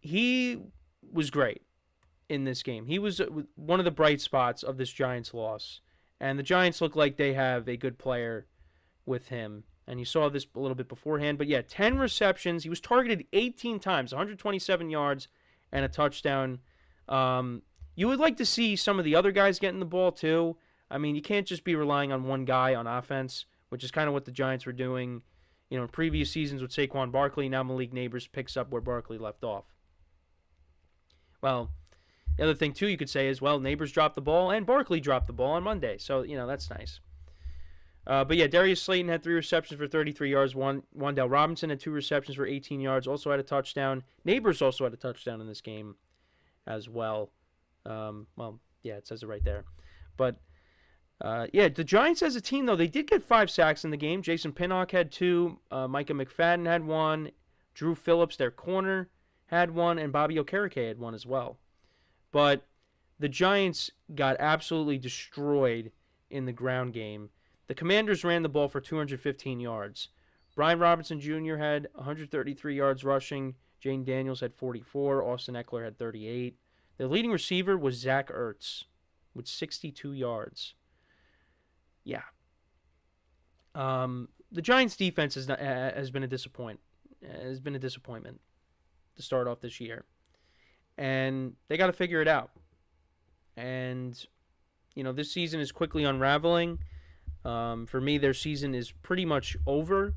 he was great in this game. He was one of the bright spots of this Giants loss. And the Giants look like they have a good player with him And you saw this a little bit beforehand. But yeah, 10 receptions. He was targeted 18 times, 127 yards, and a touchdown. You would like to see some of the other guys getting the ball too. I mean, you can't just be relying on one guy on offense, which is kind of what the Giants were doing, in previous seasons with Saquon Barkley. Now Malik Neighbors picks up where Barkley left off. Well, the other thing too you could say is, well, Neighbors dropped the ball and Barkley dropped the ball on Monday, so that's nice. But yeah, Darius Slayton had 3 receptions for 33 yards. Wan'Dale Robinson had 2 receptions for 18 yards. Also had a touchdown. Neighbors also had a touchdown in this game as well. It says it right there. But the Giants as a team, though, they did get 5 sacks in the game. Jason Pinnock had 2. Micah McFadden had 1. Drew Phillips, their corner, had 1. And Bobby Okereke had 1 as well. But the Giants got absolutely destroyed in the ground game. The Commanders ran the ball for 215 yards. Brian Robinson Jr. had 133 yards rushing. Jane Daniels had 44. Austin Eckler had 38. The leading receiver was Zach Ertz with 62 yards. Yeah. The Giants' defense has been a disappointment to start off this year. And they got to figure it out. And, this season is quickly unraveling. For me, their season is pretty much over.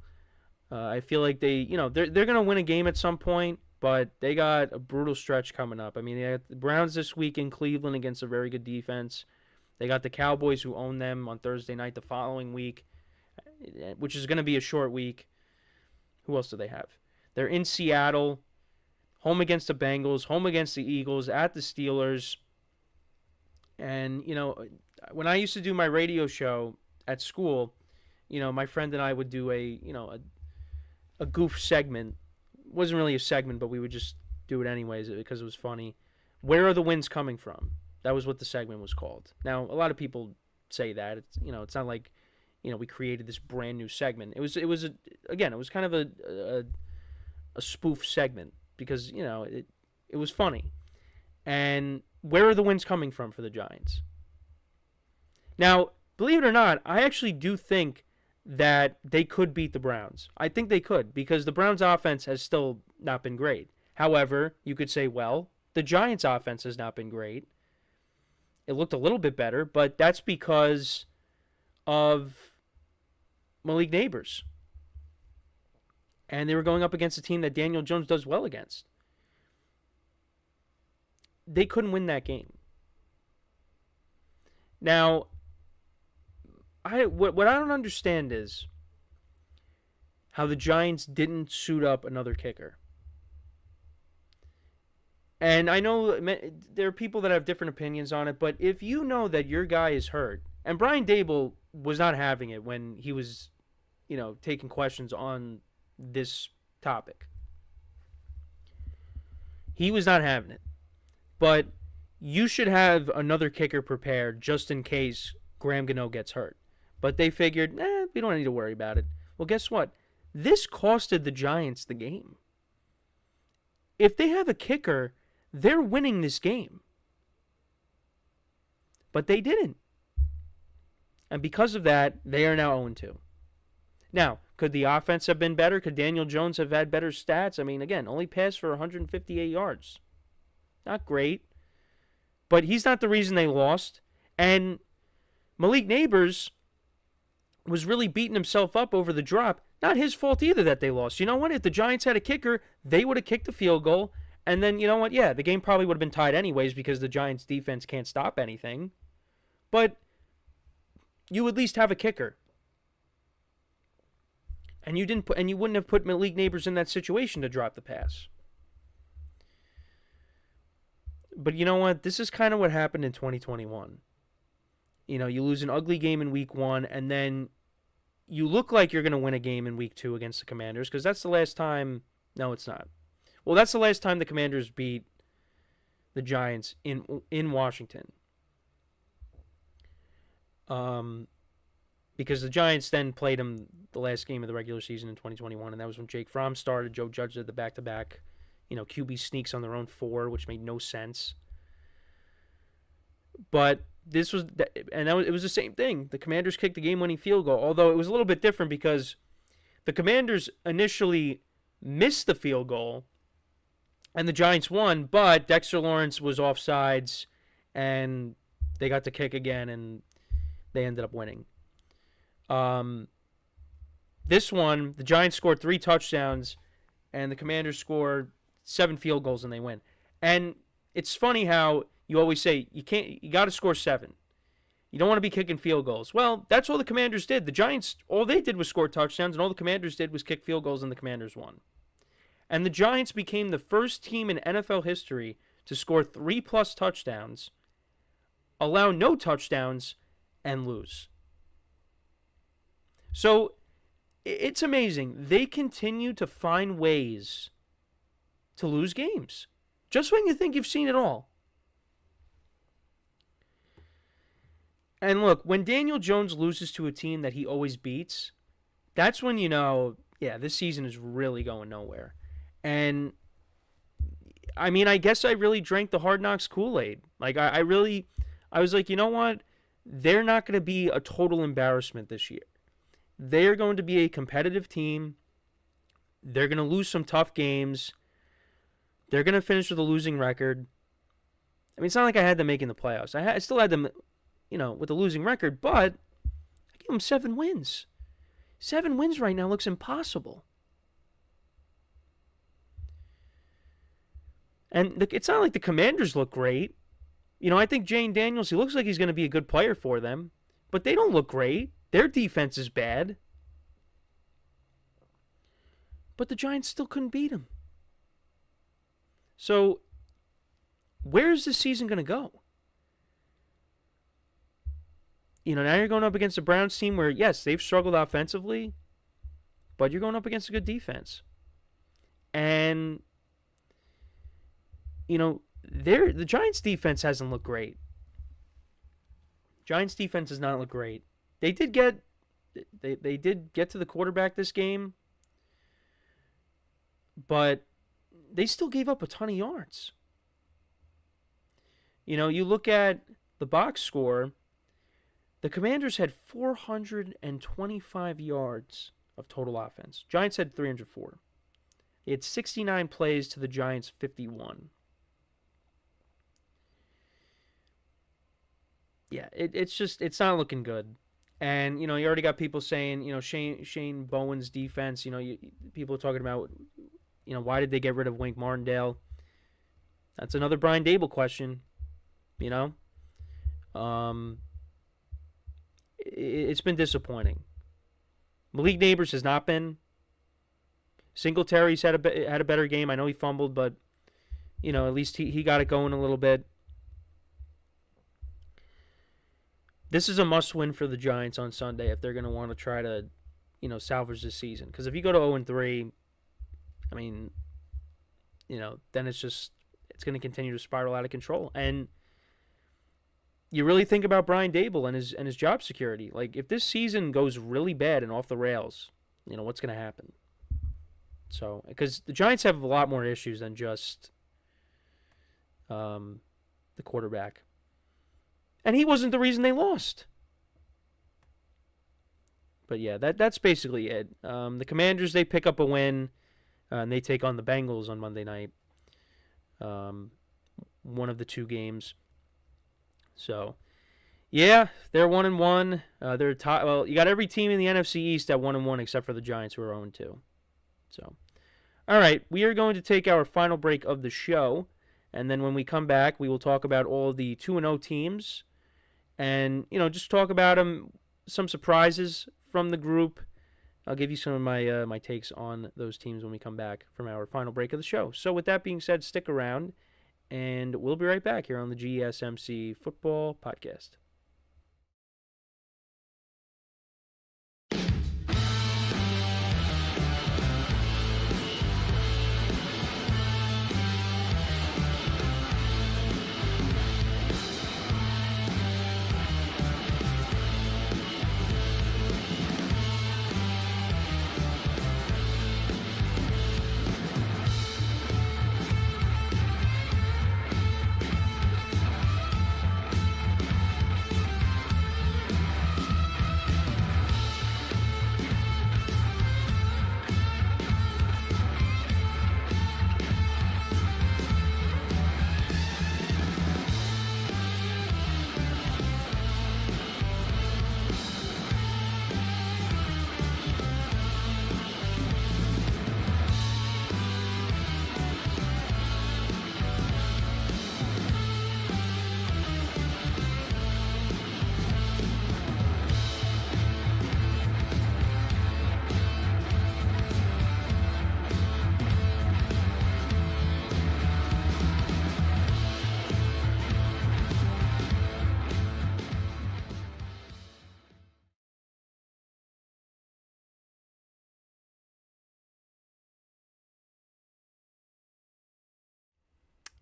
I feel like they're going to win a game at some point, but they got a brutal stretch coming up. I mean, they got the Browns this week in Cleveland against a very good defense. They got the Cowboys who own them on Thursday night the following week, which is going to be a short week. Who else do they have? They're in Seattle, home against the Bengals, home against the Eagles, at the Steelers. And, when I used to do my radio show at school, my friend and I would do a goof segment. It wasn't really a segment, but we would just do it anyways because it was funny. Where are the wins coming from? That was what the segment was called. Now, a lot of people say that. It's not like, we created this brand new segment. It was kind of a spoof segment because, it was funny. And where are the wins coming from for the Giants? Now, believe it or not, I actually do think that they could beat the Browns. I think they could because the Browns' offense has still not been great. However, you could say, well, the Giants' offense has not been great. It looked a little bit better, but that's because of Malik Neighbors. And they were going up against a team that Daniel Jones does well against. They couldn't win that game. Now, what I don't understand is how the Giants didn't suit up another kicker. And I know there are people that have different opinions on it, but if you know that your guy is hurt, and Brian Dable was not having it when he was, taking questions on this topic. He was not having it. But you should have another kicker prepared just in case Graham Gano gets hurt. But they figured, we don't need to worry about it. Well, guess what? This costed the Giants the game. If they have a kicker, they're winning this game. But they didn't. And because of that, they are now 0-2. Now, could the offense have been better? Could Daniel Jones have had better stats? I mean, again, only passed for 158 yards. Not great. But he's not the reason they lost. And Malik Neighbors was really beating himself up over the drop. Not his fault either that they lost. You know what? If the Giants had a kicker, they would have kicked the field goal. And then, you know what? Yeah, the game probably would have been tied anyways because the Giants' defense can't stop anything. But you at least have a kicker. And you wouldn't have put Malik Neighbors in that situation to drop the pass. But you know what? This is kind of what happened in 2021. You lose an ugly game in week 1, and then you look like you're going to win a game in week 2 against the Commanders, because that's the last time. No, it's not. Well, that's the last time the Commanders beat the Giants in Washington. Because the Giants then played them the last game of the regular season in 2021, and that was when Jake Fromm started. Joe Judge did the back-to-back. QB sneaks on their own 4, which made no sense. But it was the same thing. The Commanders kicked the game-winning field goal, although it was a little bit different because the Commanders initially missed the field goal, and the Giants won, but Dexter Lawrence was offsides, and they got to kick again, and they ended up winning. This one, the Giants scored 3 touchdowns, and the Commanders scored 7 field goals, and they win. And it's funny how you always say you got to score 7. You don't want to be kicking field goals. Well, that's all the Commanders did. The Giants, all they did was score touchdowns, and all the Commanders did was kick field goals, and the Commanders won. And the Giants became the first team in NFL history to score 3+ touchdowns, allow no touchdowns, and lose. So it's amazing. They continue to find ways to lose games, just when you think you've seen it all. And look, when Daniel Jones loses to a team that he always beats, that's when you know, yeah, this season is really going nowhere. And, I mean, I guess I really drank the Hard Knocks Kool-Aid. Like, I was like, you know what? They're not going to be a total embarrassment this year. They're going to be a competitive team. They're going to lose some tough games. They're going to finish with a losing record. I mean, it's not like I had them making the playoffs. I still had them, with a losing record, but I gave them 7 wins. 7 wins right now looks impossible. And it's not like the Commanders look great. I think Jane Daniels, he looks like he's going to be a good player for them, but they don't look great. Their defense is bad. But the Giants still couldn't beat him. So, where is this season going to go? Now you're going up against a Browns team where, yes, they've struggled offensively, but you're going up against a good defense. And, the Giants' defense hasn't looked great. Giants' defense does not look great. They did get to the quarterback this game, but they still gave up a ton of yards. You look at the box score, the Commanders had 425 yards of total offense. Giants had 304. They had 69 plays to the Giants' 51. Yeah, it's not looking good. And, you already got people saying, Shane Bowen's defense, people are talking about, why did they get rid of Wink Martindale? That's another Brian Daboll question, It's been disappointing. Malik Neighbors has not been. Singletary's had a better game. I know he fumbled, but, at least he got it going a little bit. This is a must-win for the Giants on Sunday if they're going to want to try to, salvage this season. Because if you go to 0-3, I mean, then it's going to continue to spiral out of control. And you really think about Brian Daboll and his job security. Like, if this season goes really bad and off the rails, what's going to happen? So, because the Giants have a lot more issues than just the quarterback. And he wasn't the reason they lost. But yeah, that's basically it. The Commanders, they pick up a win, and they take on the Bengals on Monday night. One of the 2 games. So, yeah, they're 1-1. They're you got every team in the NFC East at 1-1 except for the Giants, who are 0-2. So, all right, we are going to take our final break of the show, and then when we come back, we will talk about all the 2-0 teams. And, just talk about some surprises from the group. I'll give you some of my takes on those teams when we come back from our final break of the show. So with that being said, stick around, and we'll be right back here on the GSMC Football Podcast.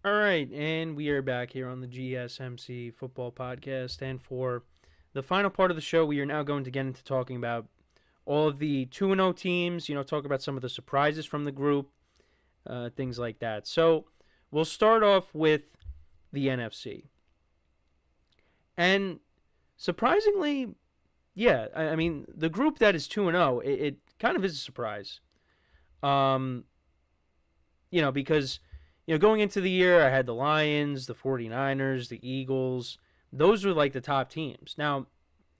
All right, and we are back here on the GSMC Football Podcast. And for the final part of the show, we are now going to get into talking about all of the 2-0 teams, talk about some of the surprises from the group, things like that. So we'll start off with the NFC. And surprisingly, yeah, I mean, the group that is 2-0, it kind of is a surprise. Because, going into the year, I had the Lions, the 49ers, the Eagles. Those were like the top teams. Now,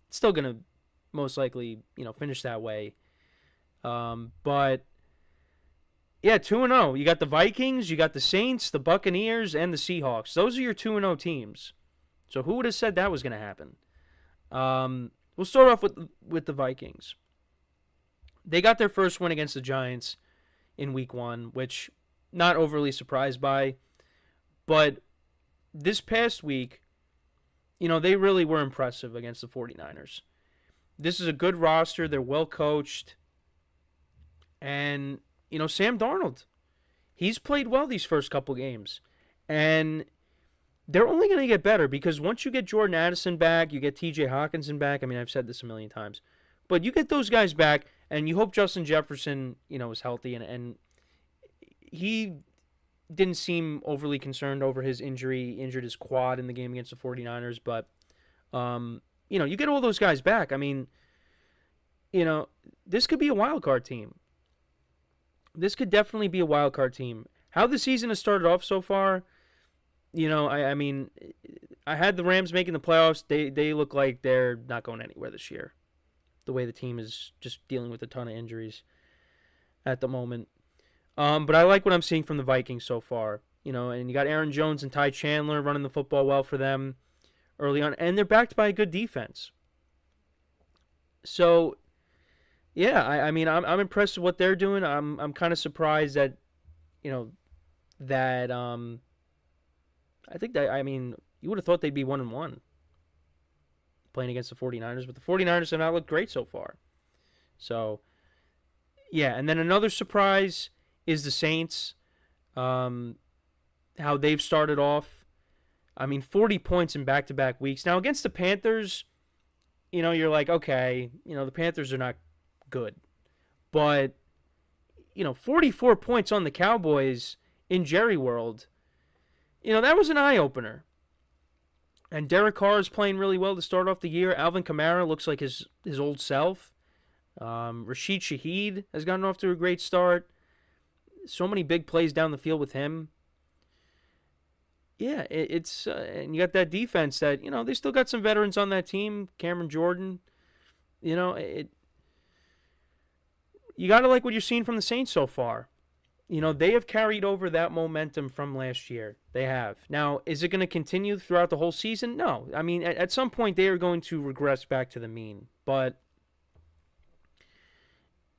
it's still going to most likely, finish that way. But, yeah, 2-0. You got the Vikings, you got the Saints, the Buccaneers, and the Seahawks. Those are your 2-0 teams. So who would have said that was going to happen? We'll start off with the Vikings. They got their first win against the Giants in Week 1, which not overly surprised by. But this past week, they really were impressive against the 49ers. This is a good roster. They're well coached. And, Sam Darnold, he's played well these first couple games. And they're only going to get better because once you get Jordan Addison back, you get TJ Hawkinson back. I mean, I've said this a million times. But you get those guys back, and you hope Justin Jefferson, is healthy. And he didn't seem overly concerned over his injury, injured his quad in the game against the 49ers. But, you get all those guys back. I mean, this could be a wild card team. This could definitely be a wild card team. How the season has started off so far, I mean, I had the Rams making the playoffs. They look like they're not going anywhere this year. The way the team is just dealing with a ton of injuries at the moment. But I like what I'm seeing from the Vikings so far. And you got Aaron Jones and Ty Chandler running the football well for them early on. And they're backed by a good defense. So, yeah, I mean, I'm impressed with what they're doing. I'm kind of surprised that, I think that, I mean, you would have thought they'd be 1-1 playing against the 49ers, but the 49ers have not looked great so far. So, yeah, and then another surprise is the Saints, how they've started off. I mean, 40 points in back-to-back weeks. Now, against the Panthers, you're like, okay, the Panthers are not good. But, 44 points on the Cowboys in Jerry World, that was an eye-opener. And Derek Carr is playing really well to start off the year. Alvin Kamara looks like his old self. Rashid Shaheed has gotten off to a great start. So many big plays down the field with him. Yeah, it's and you got that defense that, they still got some veterans on that team. Cameron Jordan. You got to like what you're seeing from the Saints so far. They have carried over that momentum from last year. They have. Now, is it going to continue throughout the whole season? No. I mean, at some point, they are going to regress back to the mean. But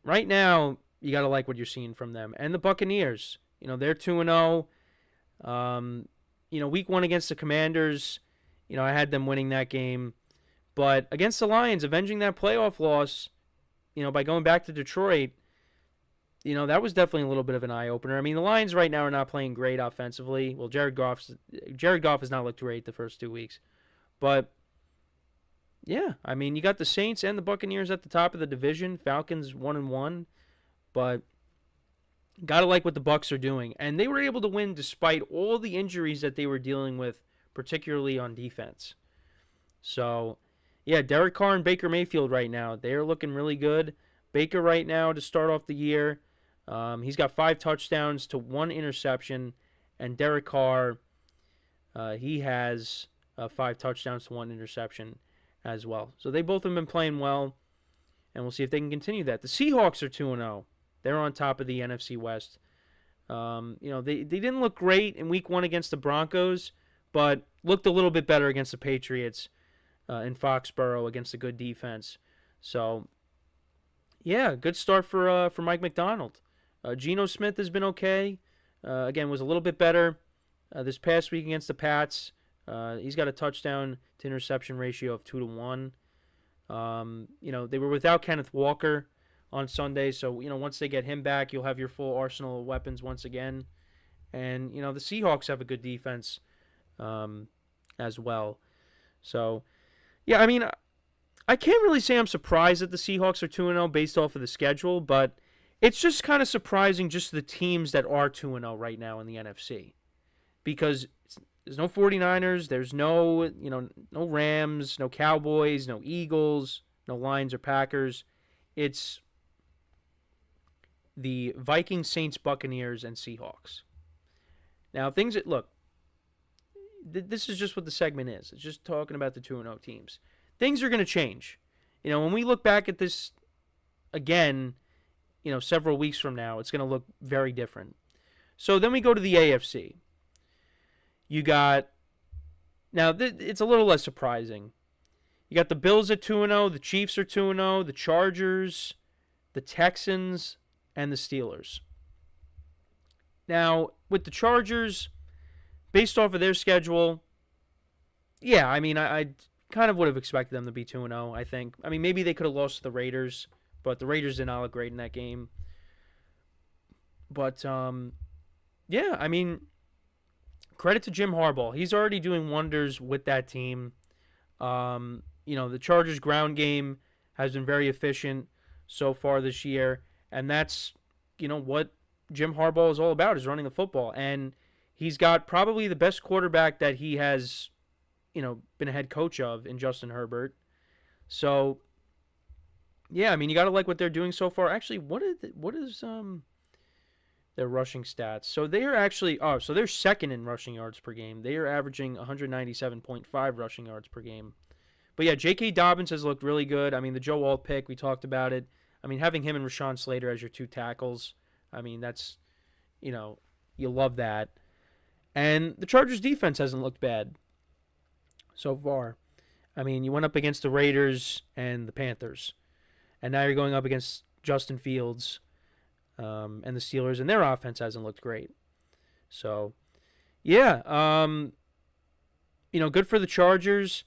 right now, you got to like what you're seeing from them. And the Buccaneers, they're 2-0. Week 1 against the Commanders, I had them winning that game. But against the Lions, avenging that playoff loss, by going back to Detroit, that was definitely a little bit of an eye-opener. I mean, the Lions right now are not playing great offensively. Well, Jared Goff has not looked great the first 2 weeks. But, yeah, I mean, you got the Saints and the Buccaneers at the top of the division. Falcons 1-1. But got to like what the Bucs are doing. And they were able to win despite all the injuries that they were dealing with, particularly on defense. So, yeah, Derek Carr and Baker Mayfield right now, they are looking really good. Baker right now to start off the year, he's got 5 touchdowns to 1 interception. And Derek Carr, he has 5 touchdowns to 1 interception as well. So they both have been playing well, and we'll see if they can continue that. The Seahawks are 2-0. They're on top of the NFC West. They didn't look great in Week 1 against the Broncos, but looked a little bit better against the Patriots in Foxborough against a good defense. So, yeah, good start for Mike McDonald. Geno Smith has been okay. Again, was a little bit better this past week against the Pats. He's got a touchdown to interception ratio of 2-1. They were without Kenneth Walker on Sunday, so once they get him back, you'll have your full arsenal of weapons once again. And, the Seahawks have a good defense as well. So, yeah, I mean, I can't really say I'm surprised that the Seahawks are 2-0 based off of the schedule, but it's just kind of surprising just the teams that are 2-0 right now in the NFC. Because there's no 49ers, there's no Rams, no Cowboys, no Eagles, no Lions or Packers. It's the Vikings, Saints, Buccaneers, and Seahawks. Now, this is just what the segment is. It's just talking about the 2-0 teams. Things are going to change. When we look back at this again, several weeks from now, it's going to look very different. So then we go to the AFC. You got, now it's a little less surprising. You got the Bills at 2-0, the Chiefs are 2-0, the Chargers, the Texans, and the Steelers. Now, with the Chargers, based off of their schedule, yeah, I mean, I kind of would have expected them to be 2-0, I think. I mean, maybe they could have lost to the Raiders, but the Raiders did not look great in that game. But, yeah, I mean, credit to Jim Harbaugh. He's already doing wonders with that team. The Chargers' ground game has been very efficient so far this year, and that's, what Jim Harbaugh is all about, is running the football. And he's got probably the best quarterback that he has, been a head coach of in Justin Herbert. So, yeah, I mean, you got to like what they're doing so far. Actually, what is their rushing stats? So they are actually, so they're second in rushing yards per game. They are averaging 197.5 rushing yards per game. But yeah, J.K. Dobbins has looked really good. I mean, the Joe Alt pick, we talked about it. I mean, having him and Rashawn Slater as your two tackles, I mean, that's, you love that. And the Chargers defense hasn't looked bad so far. I mean, you went up against the Raiders and the Panthers. And now you're going up against Justin Fields and the Steelers, and their offense hasn't looked great. So, yeah, good for the Chargers.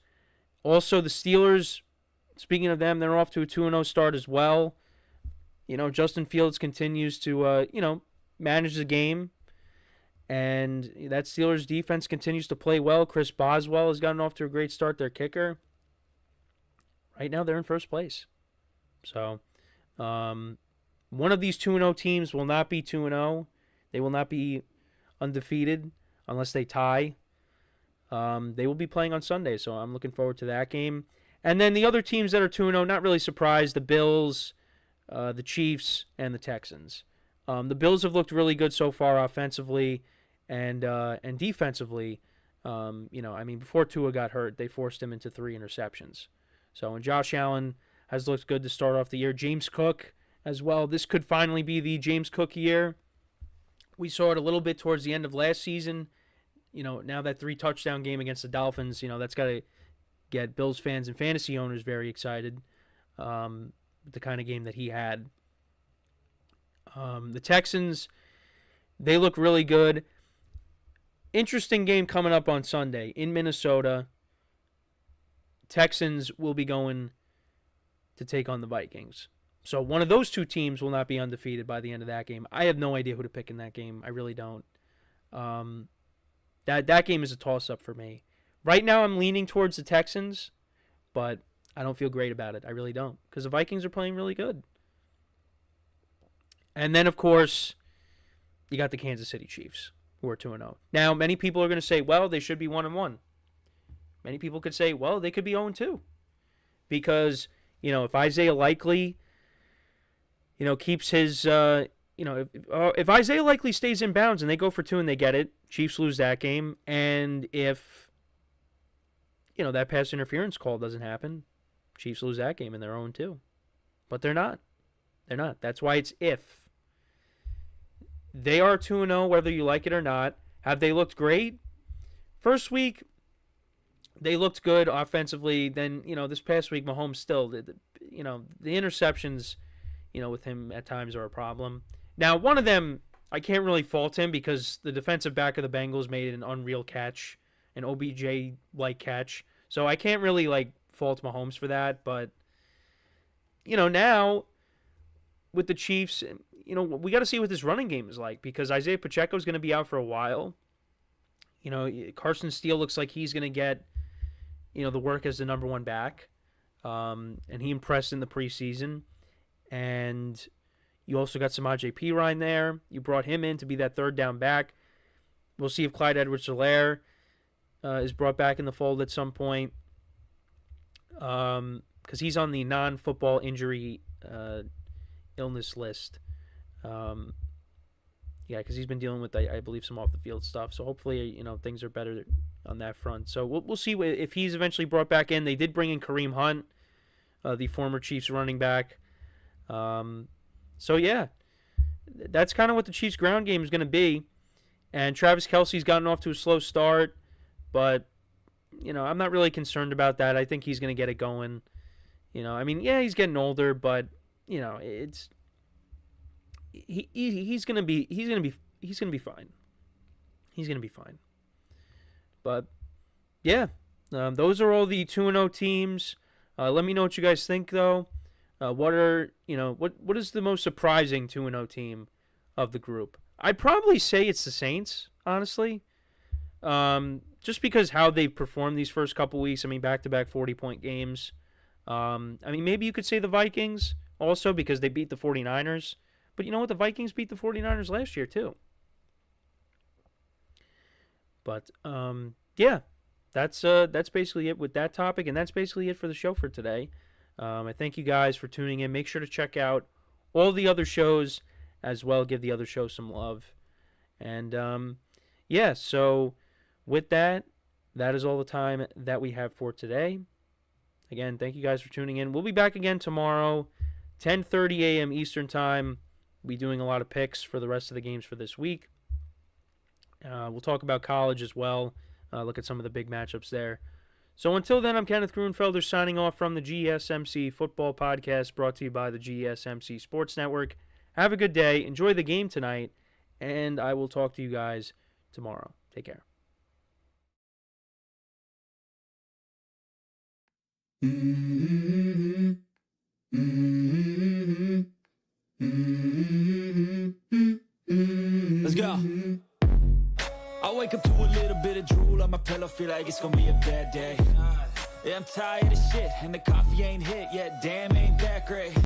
Also, the Steelers, speaking of them, they're off to a 2-0 start as well. Justin Fields continues to, manage the game. And that Steelers defense continues to play well. Chris Boswell has gotten off to a great start, their kicker. Right now, they're in first place. So, one of these 2-0 teams will not be 2-0. They will not be undefeated unless they tie. They will be playing on Sunday, so I'm looking forward to that game. And then the other teams that are 2-0, not really surprised, the Bills, the Chiefs, and the Texans. The Bills have looked really good so far offensively and defensively. Before Tua got hurt, they forced him into 3 interceptions. So, and Josh Allen has looked good to start off the year. James Cook as well. This could finally be the James Cook year. We saw it a little bit towards the end of last season. Now that 3-touchdown game against the Dolphins, that's got to get Bills fans and fantasy owners very excited. The kind of game that he had. The Texans, they look really good. Interesting game coming up on Sunday in Minnesota. Texans will be going to take on the Vikings. So one of those two teams will not be undefeated by the end of that game. I have no idea who to pick in that game. I really don't. That game is a toss-up for me. Right now I'm leaning towards the Texans, but I don't feel great about it. I really don't, because the Vikings are playing really good. And then, of course, you got the Kansas City Chiefs, who are 2-0. Now, many people are going to say, well, they should be 1-1. Many people could say, well, they could be 0-2. Because, if Isaiah Likely, keeps his, if Isaiah Likely stays in bounds and they go for 2 and they get it, Chiefs lose that game. And if, that pass interference call doesn't happen, Chiefs lose that game and they're 0-2. But they're not. They're not. That's why it's if. They are 2-0, whether you like it or not. Have they looked great? First week, they looked good offensively. Then, this past week, Mahomes still, the interceptions, with him at times are a problem. Now, one of them, I can't really fault him because the defensive back of the Bengals made an unreal catch, an OBJ-like catch. So I can't really, fault Mahomes for that. But, now, with the Chiefs, we got to see what this running game is like, because Isaiah Pacheco is going to be out for a while. Carson Steele looks like he's going to get, the work as the number one back. And he impressed in the preseason. And you also got Samaje Perine there. You brought him in to be that third down back. We'll see if Clyde Edwards-Helaire is brought back in the fold at some point. Because he's on the non-football injury illness list. Because he's been dealing with, I believe, some off-the-field stuff. So hopefully, things are better on that front. So we'll see if he's eventually brought back in. They did bring in Kareem Hunt, the former Chiefs running back. That's kind of what the Chiefs' ground game is going to be. And Travis Kelce's gotten off to a slow start, but, I'm not really concerned about that. I think he's going to get it going. He's getting older, but, it's he's going to be fine. He's going to be fine. But those are all the 2-0 teams. Let me know what you guys think, though. What is the most surprising 2-0 team of the group? I'd probably say it's the Saints, honestly. Just because how they've performed these first couple weeks. Back-to-back 40-point games. Maybe you could say the Vikings also, because they beat the 49ers. But you know what? The Vikings beat the 49ers last year, too. But, that's basically it with that topic, and that's basically it for the show for today. I thank you guys for tuning in. Make sure to check out all the other shows as well. Give the other shows some love. And, so with that is all the time that we have for today. Again, thank you guys for tuning in. We'll be back again tomorrow, 10:30 a.m. Eastern Time. We'll be doing a lot of picks for the rest of the games for this week. We'll talk about college as well. Look at some of the big matchups there. So until then, I'm Kenneth Grunfelder signing off from the GSMC Football Podcast, brought to you by the GSMC Sports Network. Have a good day. Enjoy the game tonight, and I will talk to you guys tomorrow. Take care. Let's go. I wake up to a little bit of drool on my pillow, feel like it's gonna be a bad day. Yeah, I'm tired of shit, and the coffee ain't hit yet, damn, ain't that great.